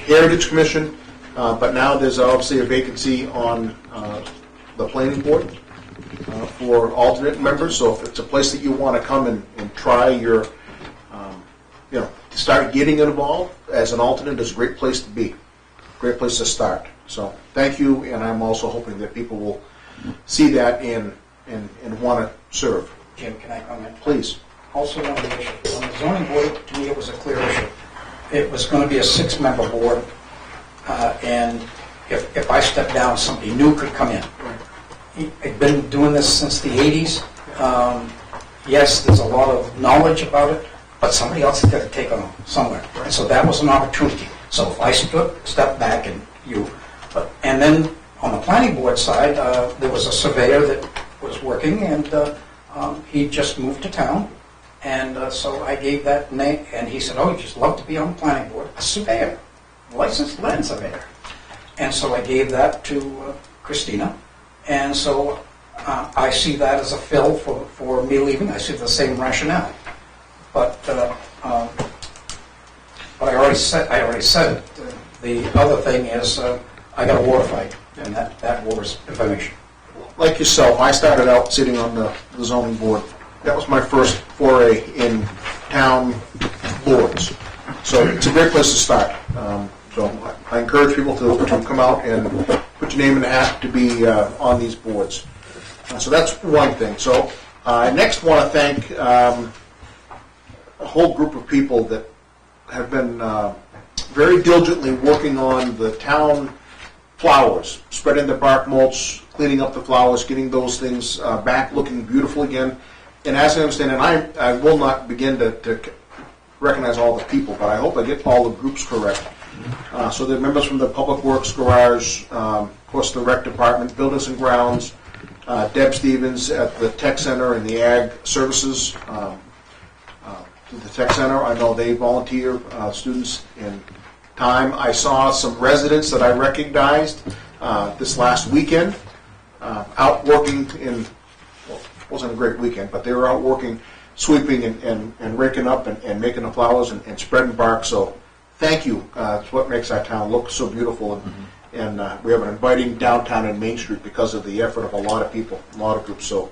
Heritage Commission, but now there's obviously a vacancy on the planning board for alternate members. So if it's a place that you want to come and try your, to start getting involved as an alternate, is a great place to be, great place to start. So thank you, and I'm also hoping that people will see that and want to serve. Jim, can I comment? Please. Also one of the issues, on the zoning board, to me, it was a clear issue. It was going to be a 6-member board, and if I stepped down, somebody new could come in. I've been doing this since the 80s. Yes, there's a lot of knowledge about it, but somebody else has got to take it on somewhere. And so that was an opportunity. So if I stepped back and and then on the planning board side, there was a surveyor that was working, and he just moved to town. And so I gave that name, and he said, "Oh, you'd just love to be on the planning board." A surveyor, a licensed land surveyor. And so I gave that to Christina. And so I see that as a fill for me leaving. I see the same rationale. But I already said it. The other thing is I got a water fight, and that water's information. Like yourself, I started out sitting on the zoning board. That was my first foray in town boards. So it's a great place to start. So I encourage people to come out and put your name in the hat to be on these boards. So that's one thing. So I next want to thank a whole group of people that have been very diligently working on the town flowers, spreading the bark mulch, cleaning up the flowers, getting those things back looking beautiful again. And as I understand, and I will not begin to recognize all the people, but I hope I get all the groups correct. So the members from the Public Works Garage, of course, the Rec Department, Buildings and Grounds, Deb Stevens at the Tech Center and the Ag Services, the Tech Center. I know they volunteer students in time. I saw some residents that I recognized this last weekend out working in, well, it wasn't a great weekend, but they were out working, sweeping and raking up and making the flowers and spreading bark. So thank you. It's what makes our town look so beautiful. And we have an inviting downtown and Main Street because of the effort of a lot of people, a lot of groups. So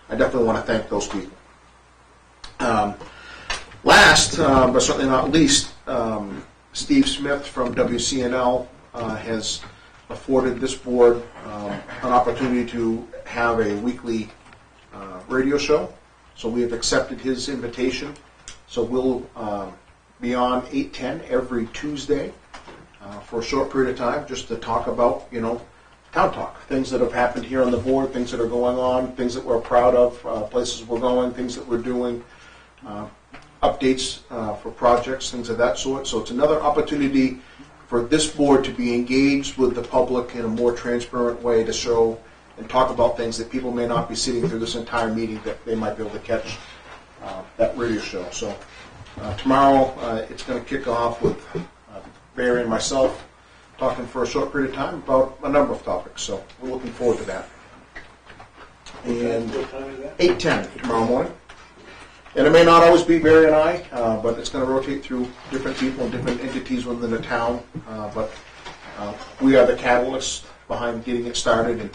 I definitely want to thank those people. Last, but certainly not least, Steve Smith from WCNL has afforded this board an opportunity to have a weekly radio show. So we have accepted his invitation. So we'll be on 8:10 every Tuesday for a short period of time, just to talk about, town talk, things that have happened here on the board, things that are going on, things that we're proud of, places we're going, things that we're doing, updates for projects, things of that sort. So it's another opportunity for this board to be engaged with the public in a more transparent way, to show and talk about things that people may not be sitting through this entire meeting, that they might be able to catch that radio show. So tomorrow it's going to kick off with Barry and myself talking for a short period of time about a number of topics. So we're looking forward to that. And 8:10 tomorrow morning. And it may not always be Barry and I, but it's going to rotate through different people and different entities within the town. But we are the catalyst behind getting it started,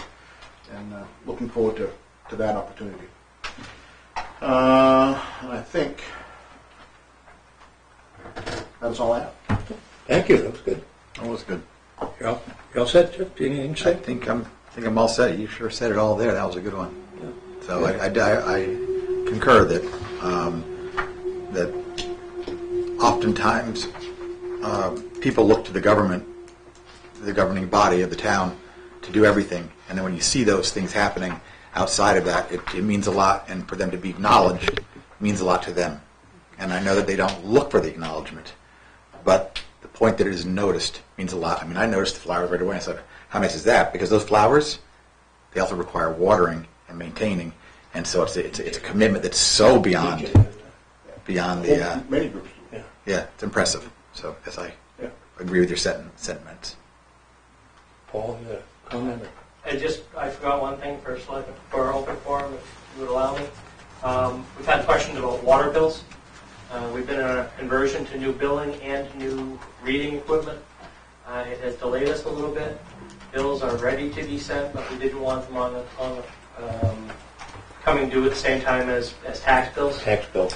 and looking forward to that opportunity. I think that's all I have. Thank you, that was good. That was good. You all set, Jeff? Do you need anything to I say? think I'm all set. You sure said it all there. That was a good one. So I concur that that oftentimes people look to the government, the governing body of the town, to do everything, and then when you see those things happening outside of that, it means a lot, and for them to be acknowledged means a lot to them. And I know that they don't look for the acknowledgement, but the point that it is noticed means a lot. I mean, I noticed the flowers right away. I said, how nice is that? Because those flowers, they also require watering and maintaining, and so it's a commitment that's so beyond the Many groups. yeah, it's impressive. So yes, I agree with your sentiments. Paul, you got a comment? I forgot one thing for open forum, if you would allow me. We've had questions about water bills. We've been in a conversion to new billing and new reading equipment. It has delayed us a little bit. Bills are ready to be sent, but we didn't want them coming due at the same time as tax bills. Tax bill.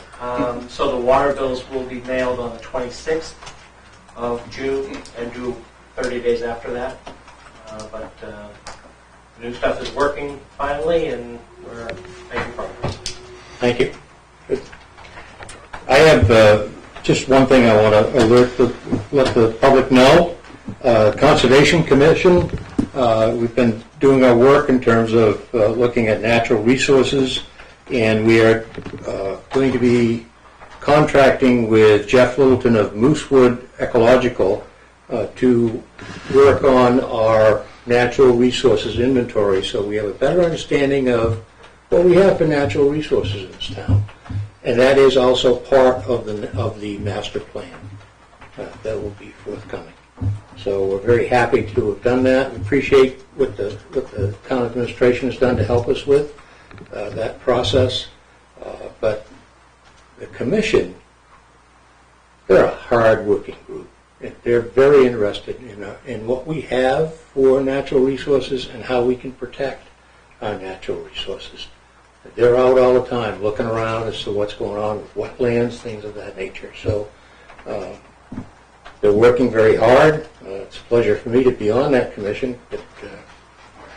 So the water bills will be mailed on the 26th of June and due 30 days after that. But the new stuff is working finally, and we're making progress. Thank you. Good. I have just one thing I want to let the public know. Conservation Commission, we've been doing our work in terms of looking at natural resources, and we are going to be contracting with Jeff Littleton of Moosewood Ecological to work on our natural resources inventory, so we have a better understanding of what we have for natural resources in this town. And that is also part of the master plan that will be forthcoming. So we're very happy to have done that. We appreciate what the town administration has done to help us with that process. But the commission, they're a hard-working group. They're very interested in what we have for natural resources and how we can protect our natural resources. They're out all the time looking around as to what's going on with wetlands, things of that nature. So they're working very hard. It's a pleasure for me to be on that commission, but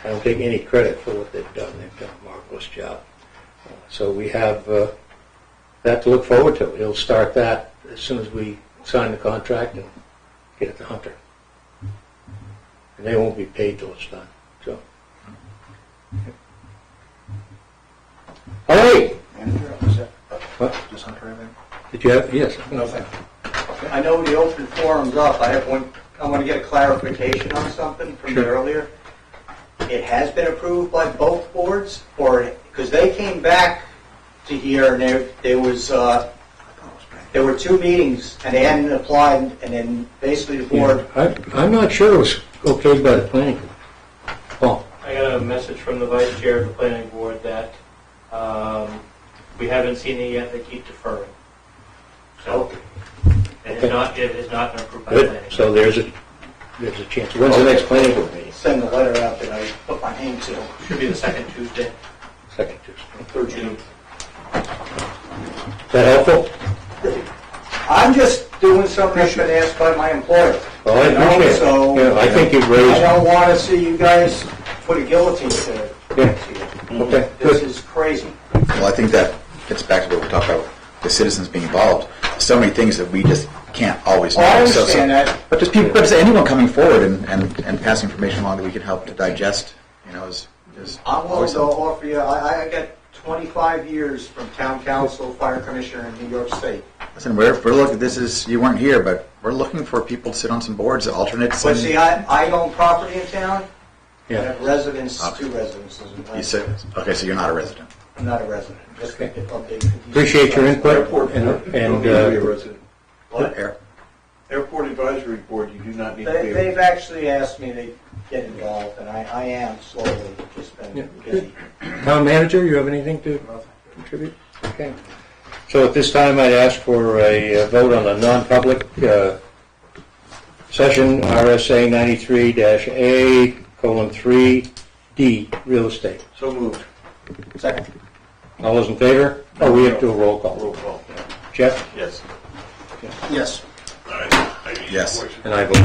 I don't take any credit for what they've done. They've done a marvelous job. So we have that to look forward to. We'll start that as soon as we sign the contract and get it to Hunter. And they won't be paid till it's done. So. All right. Manager, is that, What? does Hunter have anything? Did you have? Yes. No, thank you. I know the open forum's up. I have one to get a clarification on something from earlier. It has been approved by both boards, or, because they came back to here and there were 2 meetings and they hadn't applied, and then basically the board, I'm not sure it was okayed by the planning board. Paul? I got a message from the vice chair of the planning board that we haven't seen it yet, they keep deferring. So it has not been approved by the planning. Good, so there's a chance. When's the next planning board meeting? send the letter out that I put my name to. Should be the second Tuesday. Second Tuesday. 3rd June. Is that helpful? I'm just doing something that's been asked by my employer. Well, I You know, appreciate it. so Yeah, I think you've I raised. don't want to see you guys put a guillotine to it. Yeah. Okay, This good. is crazy. Well, I think that gets back to what we talked about, the citizens being involved. So many things that we just can't always know. Oh, I So- understand that. But just people, but just anyone coming forward and passing information along that we can help to digest, is I'm willing always to helpful. offer you, I got 25 years from town council, fire commissioner in New York State. Listen, we're looking, you weren't here, but we're looking for people to sit on some boards, alternates. But and- see, I own property in town. I Yeah. have two residences. in You said, okay, so you're not a resident. I'm not a resident. Just Okay. okay. Appreciate your input. Airport, And, you don't need to be a resident. What? Airport Advisory Board, you do not need to be a They've actually asked me to get involved, and I am slowly, just Yeah. been busy. Town manager, you have anything to contribute? Okay. So at this time, I'd ask for a vote on a non-public session, RSA 93-A:3D, real estate. So moved. Second. All those in favor? Oh, we have to do a roll call. Roll call. Jeff? Yes. Yes. Yes. And I vote